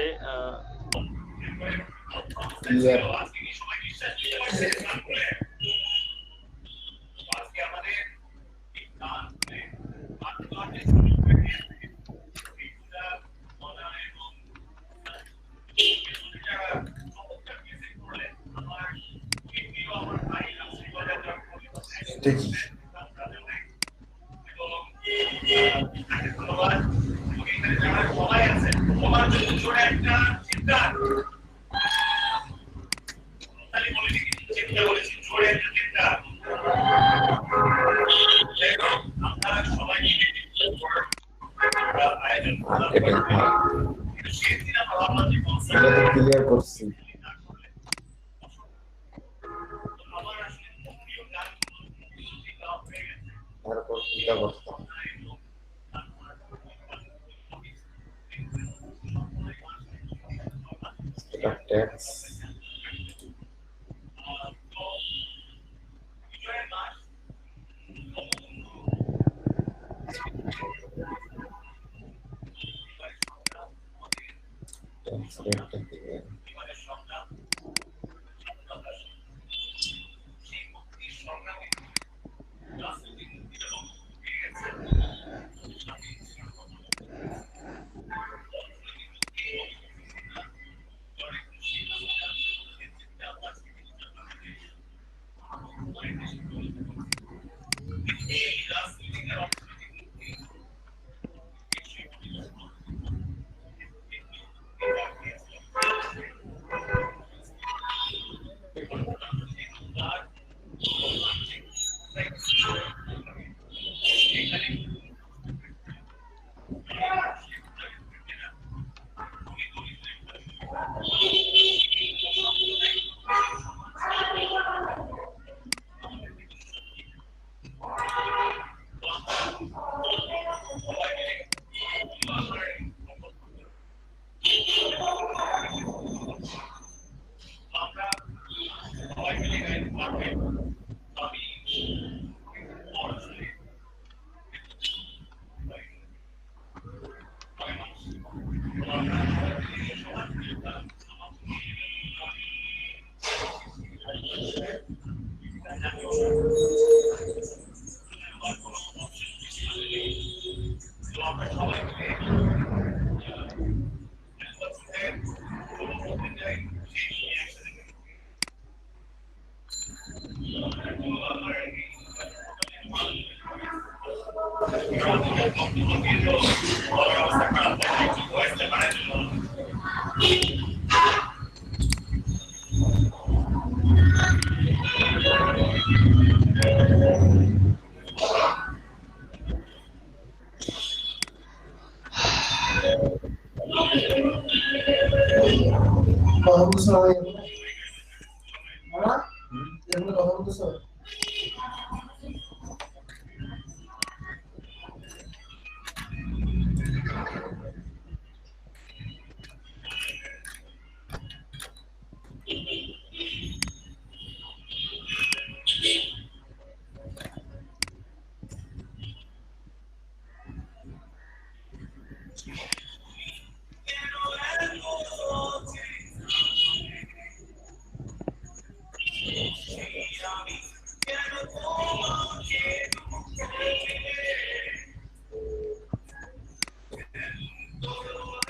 G: ক্লিয়ার করছি। তারপর কি অবস্থা? এটা ট্যাক্স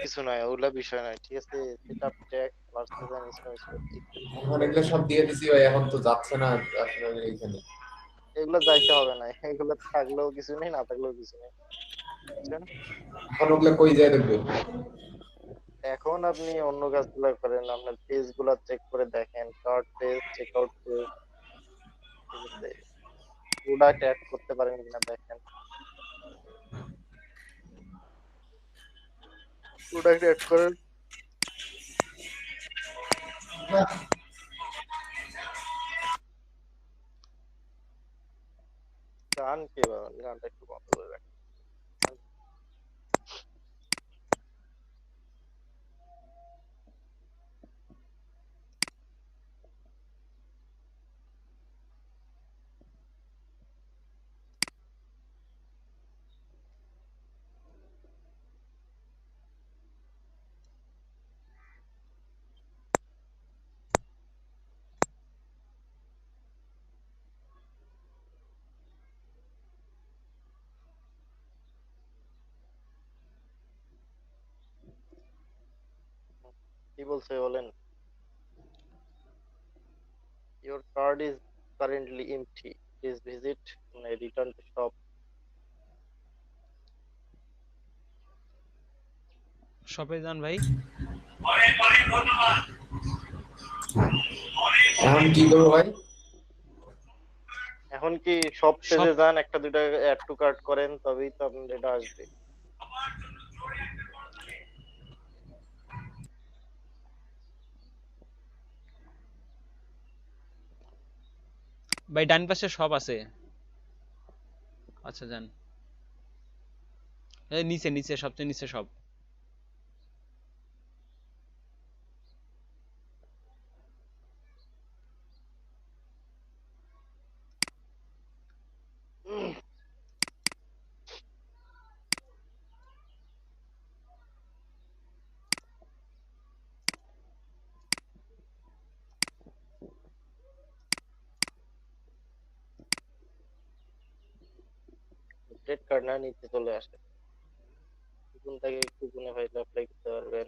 J: কিছু নয়, ওগুলা বিষয় নয়, ঠিক আছে। সেটআপ ট্যাগ ভার্সেস
G: এখন এগুলো সব দিয়ে দিছি ভাই, এখন তো যাচ্ছে না আপনার এইখানে।
J: এগুলো যাইতে হবে না, এগুলো থাকলেও কিছু নেই, না থাকলেও কিছু নেই, বুঝছেন?
G: এখন ওগুলো কই যায় দেখবেন?
J: এখন আপনি অন্য কাজগুলো করেন, আপনার পেজ গুলা চেক করে দেখেন, cart page, checkout page, ঠিক আছে, প্রোডাক্ট অ্যাড করতে পারেন কিনা দেখেন, প্রোডাক্ট অ্যাড করেন। গান কে বাবা, গানটা একটু বন্ধ করে রাখেন। কি বলছে বলেন? Your card is currently empty. Please visit return to shop.
B: শপে যান ভাই।
G: এখন কি করবো ভাই?
J: এখন কি সব
B: সব
J: পেজে যান, একটা দুইটা অ্যাড টু কার্ট করেন, তবেই তো আপনার এটা আসবে।
B: ভাই ডান পাশে শপ আছে। আচ্ছা যান, এই নিচে নিচে সবচেয়ে নিচে সব।
J: ক্রেডিট কার্ড না নিতে চলে আসে, কুপন থেকে কুপনে ফাইলে অ্যাপ্লাই করতে পারবেন।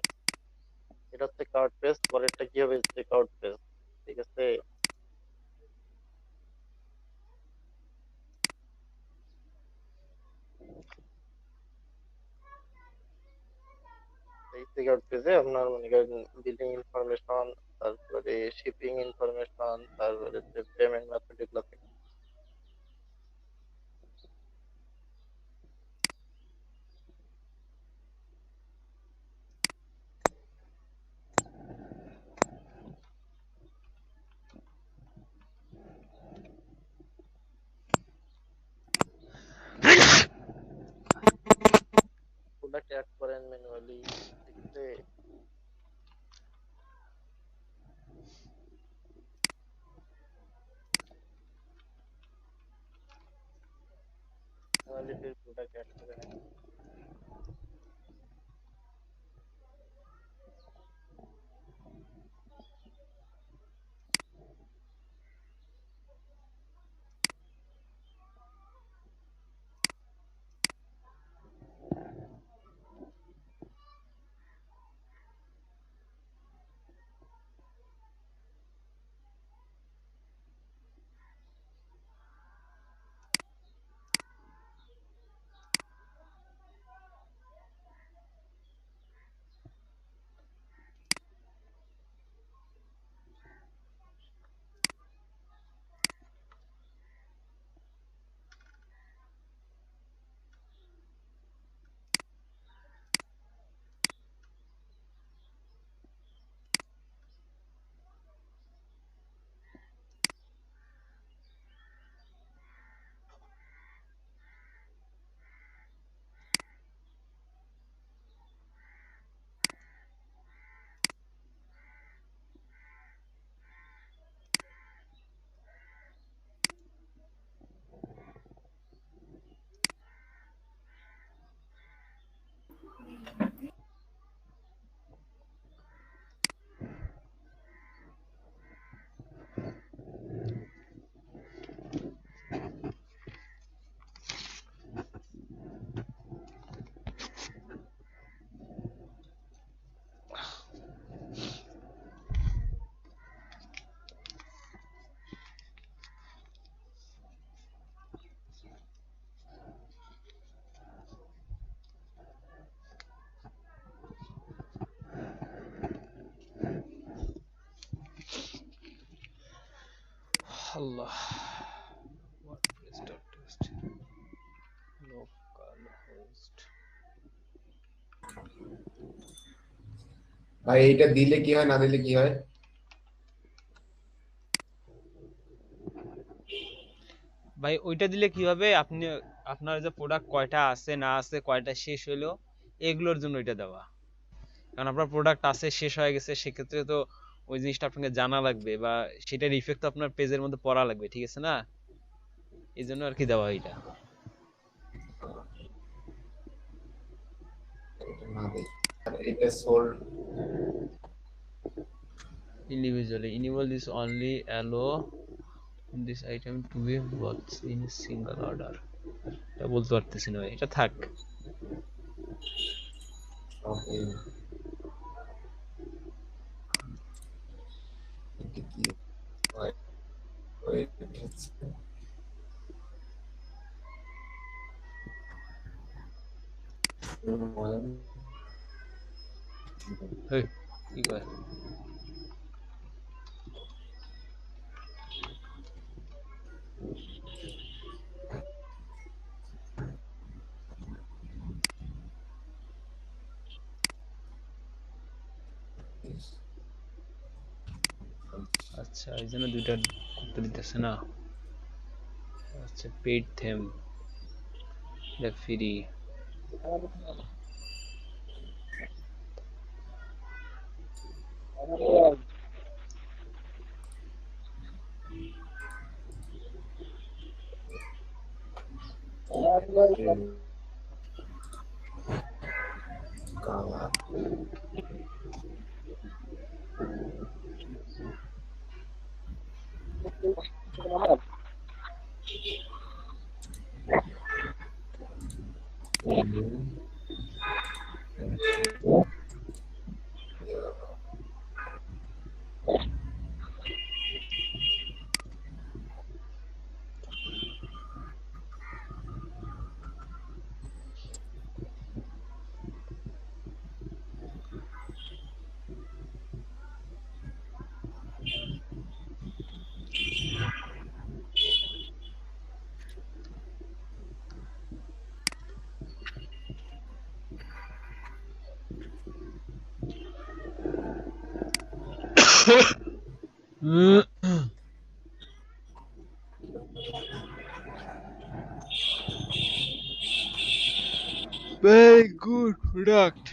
J: এটা হচ্ছে কার্ড পেজ, পরেরটা কি হবে চেক আউট পেজ, ঠিক আছে। এই চেক আউট পেজে আপনার মনে করেন বিলিং ইনফরমেশন, তারপরে শিপিং ইনফরমেশন, তারপরে পেমেন্ট মেথড এগুলো থাকে। প্রোডাক্ট অ্যাড করেন ম্যানুয়ালি, ঠিক আছে।
B: আল্লাহ wordpress.txt localhost
G: ভাই এইটা দিলে কি হয় না দিলে কি হয়?
B: ভাই ওইটা দিলে কি হবে, আপনি আপনার যে প্রোডাক্ট কয়টা আছে না আছে, কয়টা শেষ হলো, এগুলোর জন্য এটা দেওয়া। কারণ আপনার প্রোডাক্ট আছে, শেষ হয়ে গেছে, সেক্ষেত্রে তো ওই জিনিসটা আপনাকে জানা লাগবে বা সেটার ইফেক্ট তো আপনার পেজের মধ্যে পড়া লাগবে, ঠিক আছে না? এই জন্য আর কি দেওয়া এটা।
G: এটা না দেই আর এটা sold
B: Individually enable this only allow this item to be bought in a single order. এটা বলতে পারতেছি না ভাই, এটা থাক।
G: ওকে এটা কি হয় ওয়েট
B: হেই কি কয়? আচ্ছা এই জন্য দুইটা করতে দিতেছে না। আচ্ছা পেইড থেম এটা ফ্রি।
G: কালা
B: Very good product.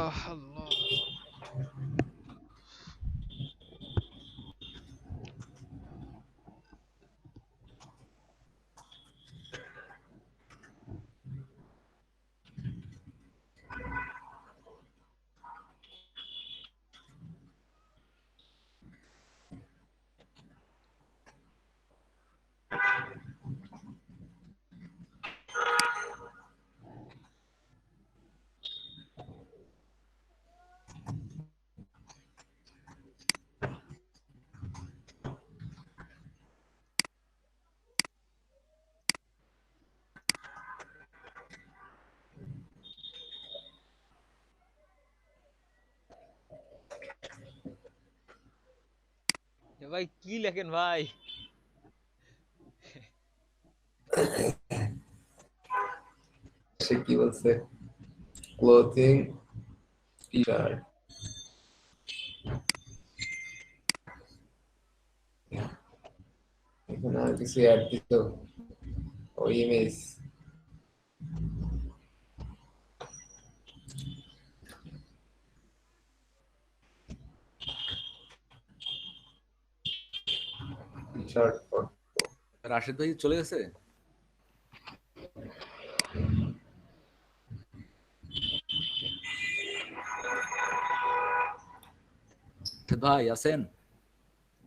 B: Allah. ভাই কি লেখেন ভাই?
G: সে কি বলছে ক্লোথিং টি-শার্ট এখানে আর কিছু অ্যাড দিত ও ইমেজ টি-শার্ট
K: রাশেদ ভাই চলে গেছে? ভাই আছেন?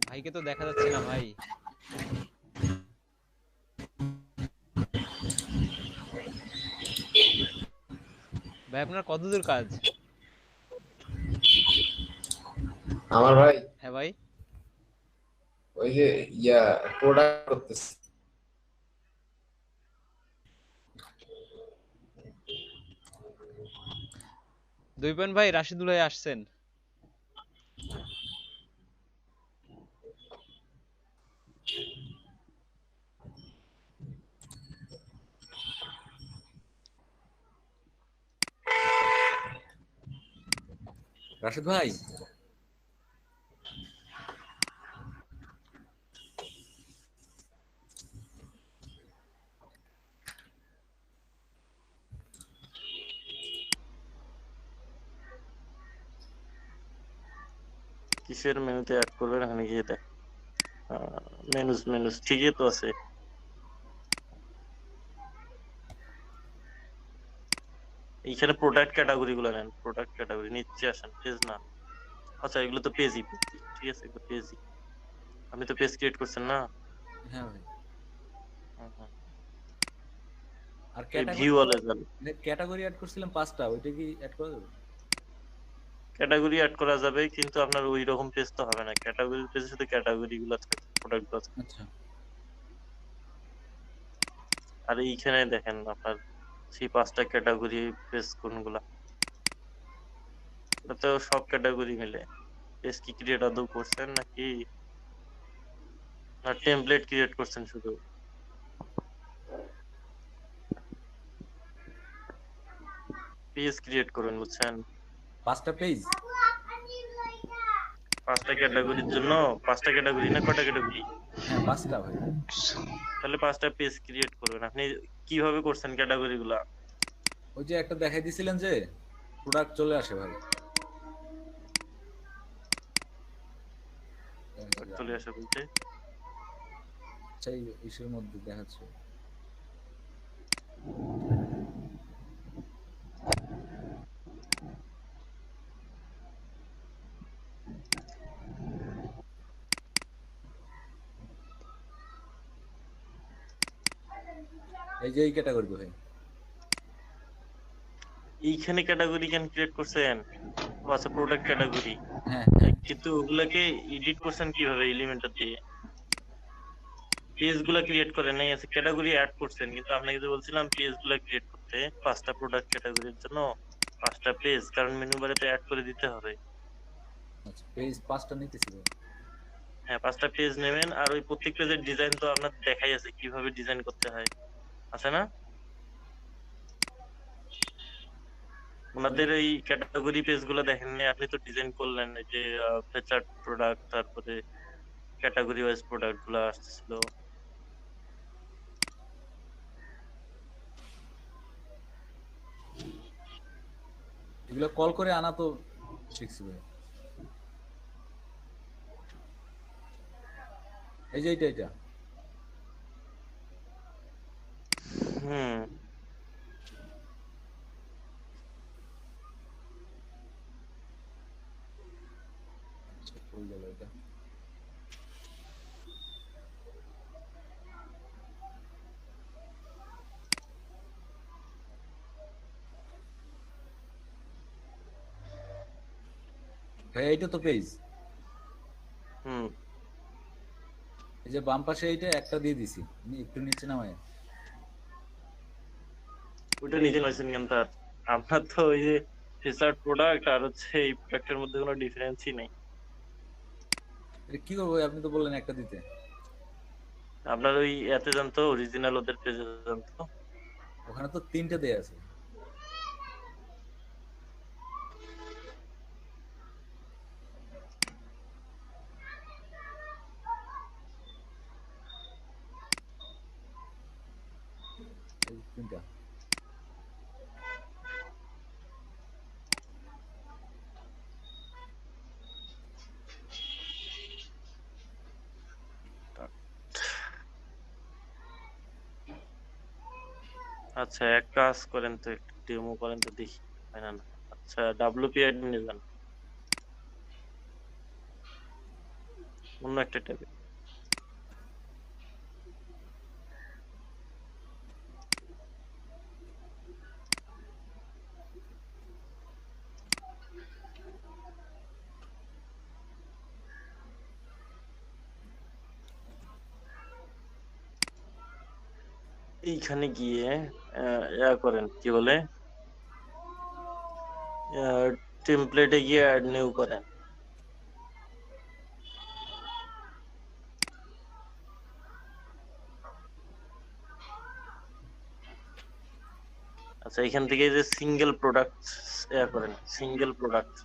B: ভাইকে তো দেখা যাচ্ছে না ভাই। ভাই আপনার কত দূর কাজ?
G: আমার ভাই
B: হ্যাঁ ভাই
G: ওই যে ইয়া প্রোডাক্ট করতেছে।
B: দুই পয়েন্ট ভাই রাশিদুল ভাই আসছেন।
K: রাশেদ ভাই
A: কিসের মেনুতে অ্যাড করবেন এখানে গিয়ে দেখ মেনুস ঠিকই তো আছে। এইখানে প্রোডাক্ট ক্যাটাগরি গুলো নেন, প্রোডাক্ট ক্যাটাগরি নিচে আসেন, পেজ না। আচ্ছা এগুলো তো পেজই, ঠিক আছে এগুলো পেজই। আপনি তো পেজ ক্রিয়েট করছেন না?
K: হ্যাঁ ভাই। আর
A: ভিউ ওয়ালে যান।
K: ক্যাটাগরি অ্যাড করছিলাম 5টা, ওইটা কি অ্যাড করা যাবে?
A: ক্যাটাগরি অ্যাড করা যাবে, কিন্তু আপনার ওই রকম পেজ তো হবে না। ক্যাটাগরি পেজে শুধু ক্যাটাগরি গুলো থাকে, প্রোডাক্ট গুলো থাকে।
K: আচ্ছা।
A: আর এইখানে দেখেন আপনার সেই 5টা ক্যাটাগরি পেজ কোনগুলা। এটা তো সব ক্যাটাগরি মিলে। পেজ কি ক্রিয়েট আদৌ করছেন নাকি না টেমপ্লেট ক্রিয়েট করছেন শুধু? পেজ ক্রিয়েট করুন, বুঝছেন?
K: 5টা পেজ,
A: 5টা ক্যাটাগরির জন্য 5টা ক্যাটাগরি না কয়টা ক্যাটাগরি?
K: হ্যাঁ 5টা ভাই।
A: তাহলে 5টা পেজ ক্রিয়েট করবেন। আপনি কিভাবে করছেন ক্যাটাগরি গুলা?
K: ওই যে একটা দেখাই দিছিলেন যে প্রোডাক্ট চলে আসে ভাই,
A: চলে আসে বলতে
K: সেই ইস্যুর মধ্যে দেখাচ্ছে। এই যে এই ক্যাটাগরি ভাই,
A: এইখানে ক্যাটাগরি কেন ক্রিয়েট করছেন? আচ্ছা প্রোডাক্ট ক্যাটাগরি।
K: হ্যাঁ
A: কিন্তু ওগুলাকে এডিট করছেন কিভাবে? এলিমেন্টর দিয়ে পেজ গুলা ক্রিয়েট করেন নাই, আছে ক্যাটাগরি অ্যাড করছেন। কিন্তু আপনাকে যে বলছিলাম পেজ গুলা ক্রিয়েট করতে 5টা প্রোডাক্ট ক্যাটাগরির জন্য 5টা পেজ, কারণ মেনু বারে তো অ্যাড করে দিতে হবে।
K: আচ্ছা পেজ 5টা নিতেছি ভাই।
A: হ্যাঁ 5টা পেজ নেবেন, আর ওই প্রত্যেক পেজের ডিজাইন তো আপনার দেখাই আছে কিভাবে ডিজাইন করতে হয়, আছে না? ওনাদের এই ক্যাটাগরি পেজ গুলো দেখেন না আপনি? তো ডিজাইন করলেন এই যে ফিচার্ড প্রোডাক্ট, তারপরে ক্যাটাগরি ওয়াইজ প্রোডাক্ট গুলো আসছিল।
K: এগুলো কল করে আনা তো শিখছি ভাই। এই যে এটা
A: হুম
K: কই গেল এটা? ভাই এইটা তো পেজ। এই যে বাম পাশে এইটা একটা দিয়ে দিছি, একটু নিচে নামায়।
A: ওটা নিচে নয়ছেন কেন? তার আপনার তো ওই যে ফিচার্ড প্রোডাক্ট আর হচ্ছে এই প্রোডাক্টের মধ্যে কোনো ডিফারেন্সই নেই।
K: এটা কি করবো? আপনি তো বললেন একটা দিতে।
A: আপনার ওই এতে জানতো অরিজিনাল ওদের পেজে জানতো,
K: ওখানে তো 3টা দেয়া আছে। এই 3টা।
A: আচ্ছা এক কাজ করেন তো, একটু ডেমো করেন তো দেখি হয় না। আচ্ছা WP অ্যাডমিনে যান, অন্য একটা ট্যাবে। এইখানে গিয়ে ইয়া করেন, কি বলে, টেমপ্লেটে গিয়ে অ্যাড নিউ করেন। আচ্ছা এখান থেকে যে সিঙ্গেল প্রোডাক্ট ইয়া করেন, সিঙ্গেল প্রোডাক্ট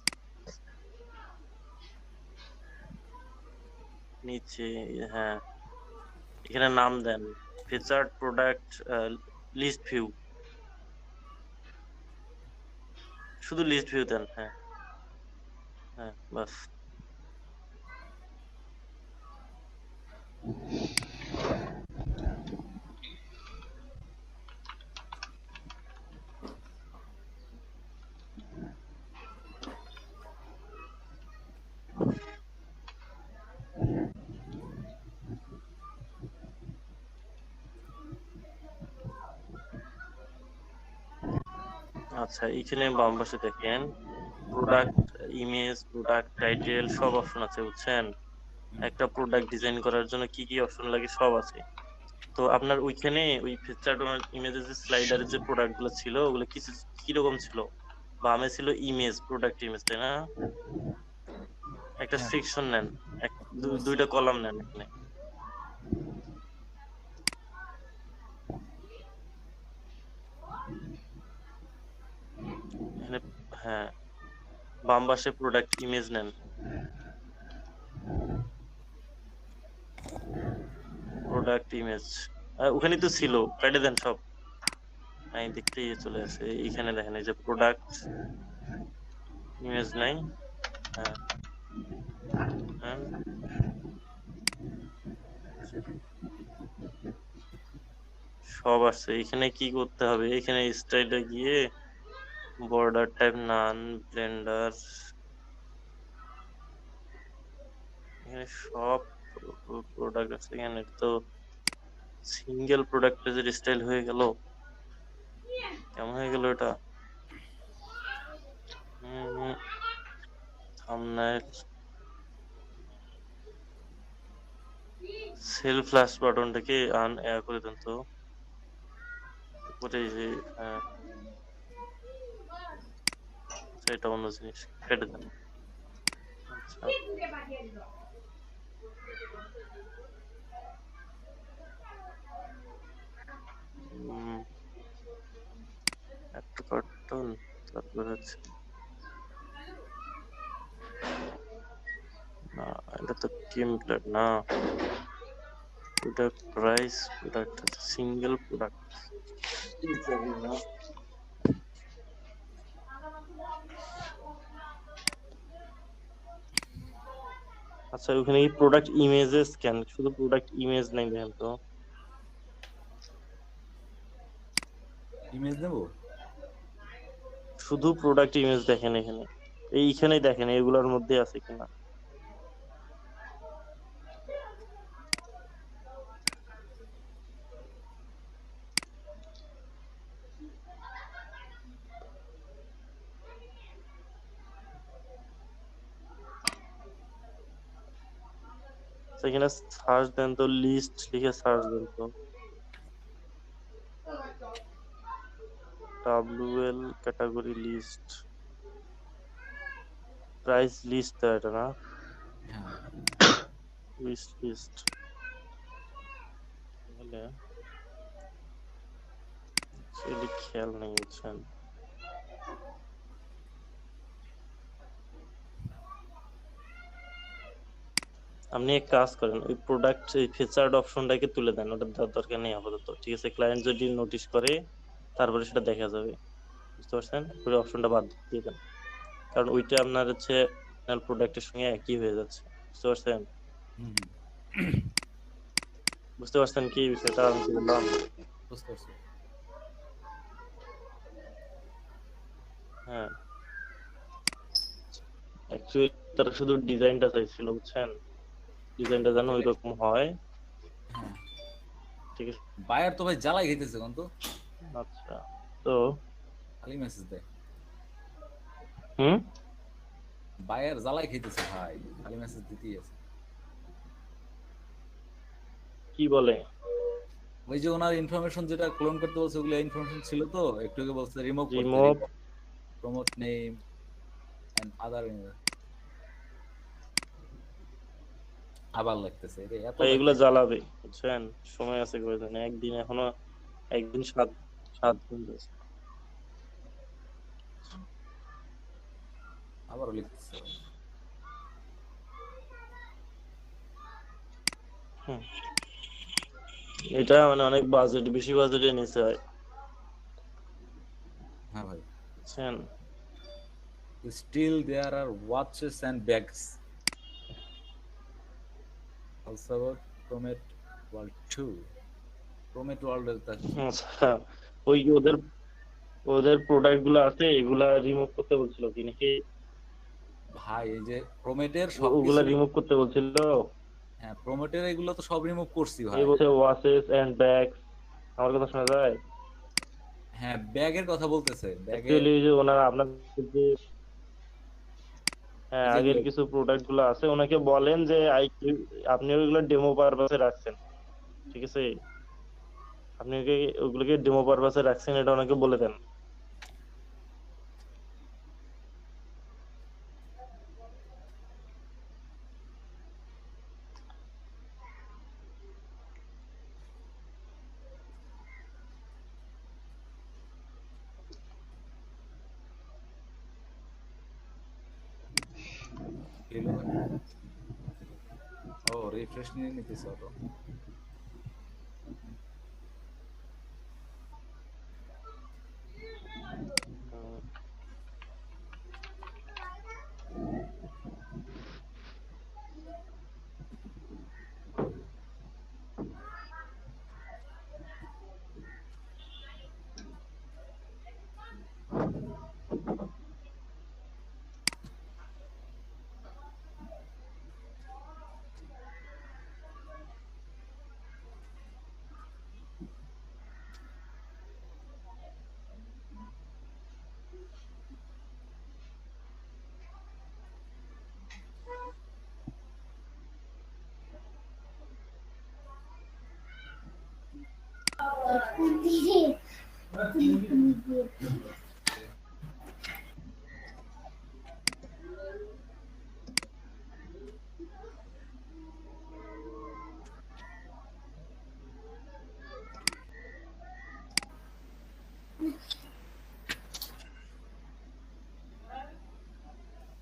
A: নিচে, হ্যাঁ এখানে নাম দেন ফিচার্ড প্রোডাক্ট লিস্ট ভিউ, শুধু লিস্ট ভিউ দেন। হ্যাঁ হ্যাঁ বাস। আচ্ছা এখানে বাম পাশে দেখেন প্রোডাক্ট ইমেজ, প্রোডাক্ট টাইটেল সব অপশন আছে বুঝছেন। একটা প্রোডাক্ট ডিজাইন করার জন্য কি কি অপশন লাগে সব আছে। তো আপনার ওইখানে ওই ফিচার ইমেজের যে স্লাইডারের যে প্রোডাক্ট গুলো ছিল ওগুলো কিছু কিরকম ছিল? বামে ছিল ইমেজ, প্রোডাক্ট ইমেজ, তাই না? একটা
K: হ্যাঁ
A: সেকশন নেন,
K: ইমেজ
A: দুইটা কলাম নেন এখানে। এখানে হ্যাঁ বাম পাশে প্রোডাক্ট ইমেজ নেন, প্রোডাক্ট ইমেজ ওখানে তো ছিল, কেটে দেন সব। আমি দেখতেই চলে আসে এইখানে দেখেন এই যে প্রোডাক্ট ইমেজ নাই। হ্যাঁ হ্যাঁ সব আছে। এখানে কি করতে হবে, এখানে স্টাইলে গিয়ে বর্ডার টাইপ নান, ব্লেন্ডার, এখানে সব প্রোডাক্ট আছে। এখানে তো সিঙ্গেল প্রোডাক্ট পেজের স্টাইল হয়ে গেল, কেমন হয়ে গেল এটা? থাম্বনেল, সেল ফ্ল্যাশ বাটনটাকে করে দেন তো উপরে যে এটা অন্য জিনিস, কেটে দেন। আচ্ছা একটা কার্টুন, তারপরে হচ্ছে না এটা তো টেমপ্লেট না, product price, product single product না। আচ্ছা ওখানে কি প্রোডাক্ট ইমেজেস কেন, শুধু প্রোডাক্ট ইমেজ নাই দেখেন তো?
K: ইমেজ দেব,
A: শুধু প্রোডাক্ট ইমেজ দেখেন এখানে, এইখানেই দেখেন এগুলোর মধ্যে আছে কিনা। এখানে সার্চ দেন তো, লিস্ট লিখে সার্চ দেন তো, WL category list, price list এটা না,
K: হ্যাঁ
A: উইশ লিস্ট। তাহলে সেটা খেয়াল নেই বুঝছেন। আপনি এক কাজ করেন, ওই প্রোডাক্ট ফিচার্ড অপশনটাকে তুলে দেন, ওটা দেওয়ার দরকার নেই আপাতত, ঠিক আছে? ক্লায়েন্ট যদি নোটিশ করে তারপরে সেটা দেখা যাবে, বুঝতে পারছেন? ওই অপশনটা বাদ দিয়ে দেন, কারণ ওইটা আপনার হচ্ছে প্রোডাক্টের সঙ্গে একই হয়ে যাচ্ছে, বুঝতে পারছেন? বুঝতে পারছেন কি বিষয়টা আমি কি বললাম?
K: বুঝতে পারছি।
A: হ্যাঁ অ্যাকচুয়ালি তারা শুধু ডিজাইনটা চাইছিল বুঝছেন, ডিজাইনটা যেন ওই রকম হয়, ঠিক আছে?
K: বায়ার তো ভাই জ্বালাই খেতেছে কোন তো।
A: আচ্ছা তো
K: খালি মেসেজ দেয়,
A: হুম
K: বায়ার জ্বালাই খেতেছে ভাই, খালি মেসেজ দিতেই আছে।
A: কি বলে?
K: ওই যে ওনার ইনফরমেশন যেটা ক্লোন করতে বলছে ওগুলো ইনফরমেশন ছিল তো, একটু আগে বলছে রিমুভ করতে,
A: remove
K: promote name and other, আবার লাগতেছে রে এত
A: এগুলো জ্বালাবে বুঝছেন, সময় আছে কয়দিন, একদিন এখনো, একদিন 7 দিন আছে।
K: আবারও লিখতেছে।
A: হুম। এটা মানে অনেক বাজেট, বেশি বাজেটে নিতে হয়,
K: হ্যাঁ ভাই।
A: বুঝছেন?
K: Still there are watches and bags. Also about Promet World 2. Promet World এর
A: আচ্ছা, ওই ওদের ওদের প্রোডাক্ট গুলো আছে, এগুলা রিমুভ করতে বলছিল কি নাকি?
K: ভাই এই যে প্রমেটের
A: ওগুলা
K: সবকিছু,
A: রিমুভ করতে বলছিল।
K: হ্যাঁ প্রমেটের এগুলো তো সব রিমুভ করছি
A: এই
K: ভাই।
A: বলছে ওয়াচেস এন্ড ব্যাগস, আমার কথা শোনা যায়?
K: হ্যাঁ ব্যাগের কথা বলতেছে, ব্যাগে
A: অ্যাকচুয়ালি যে ওনারা আপনাদের যে হ্যাঁ আগের
K: যেগুলো
A: কিছু প্রোডাক্ট গুলো আছে, ওনাকে বলেন যে আপনি ওইগুলো ডেমো পারপাসে রাখছেন, ঠিক আছে? আপনি ওগুলোকে ডেমো পারপাসে রাখছেন, এটা ওনাকে বলে দেন।
K: এলো ভাই। ও রিফ্রেশ নিয়ে নিতেছে অটো।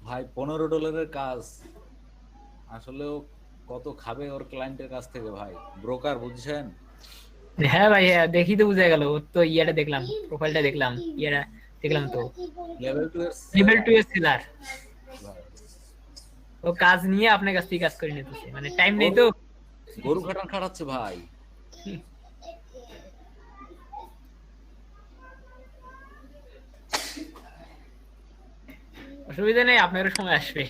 K: ভাই $15 কাজ, আসলে ও কত খাবে ওর ক্লায়েন্টের কাছ থেকে ভাই, ব্রোকার বুঝছেন?
F: হ্যাঁ ভাই, হ্যাঁ দেখি তো বুঝা গেল। ওর তো ইয়াটা দেখলাম, প্রোফাইলটা দেখলাম, ইয়াটা দেখলাম তো,
K: লেভেল 2 এর
F: লেভেল 2 এর সেলার।
K: ভাই।
F: ও কাজ নিয়ে আপনার কাছ থেকে কাজ করে নিতেছে, মানে টাইম নেই তো।
K: গরু খাটান খাটাচ্ছে ভাই।
F: অসুবিধা নেই, আপনারও সময় আসবে।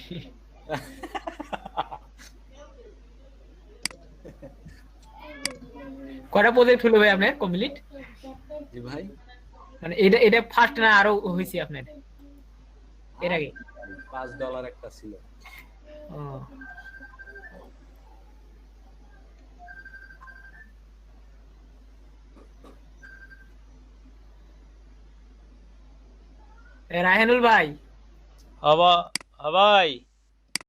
F: কটা প্রজেক্ট হলো ভাই আপনার কমপ্লিট?
K: জি ভাই,
F: মানে এটা এটা ফার্স্ট না আরো হয়েছে আপনার এর আগে?
K: $5 একটা ছিল।
F: ও রাহেনুল ভাই,
B: হবা ভাই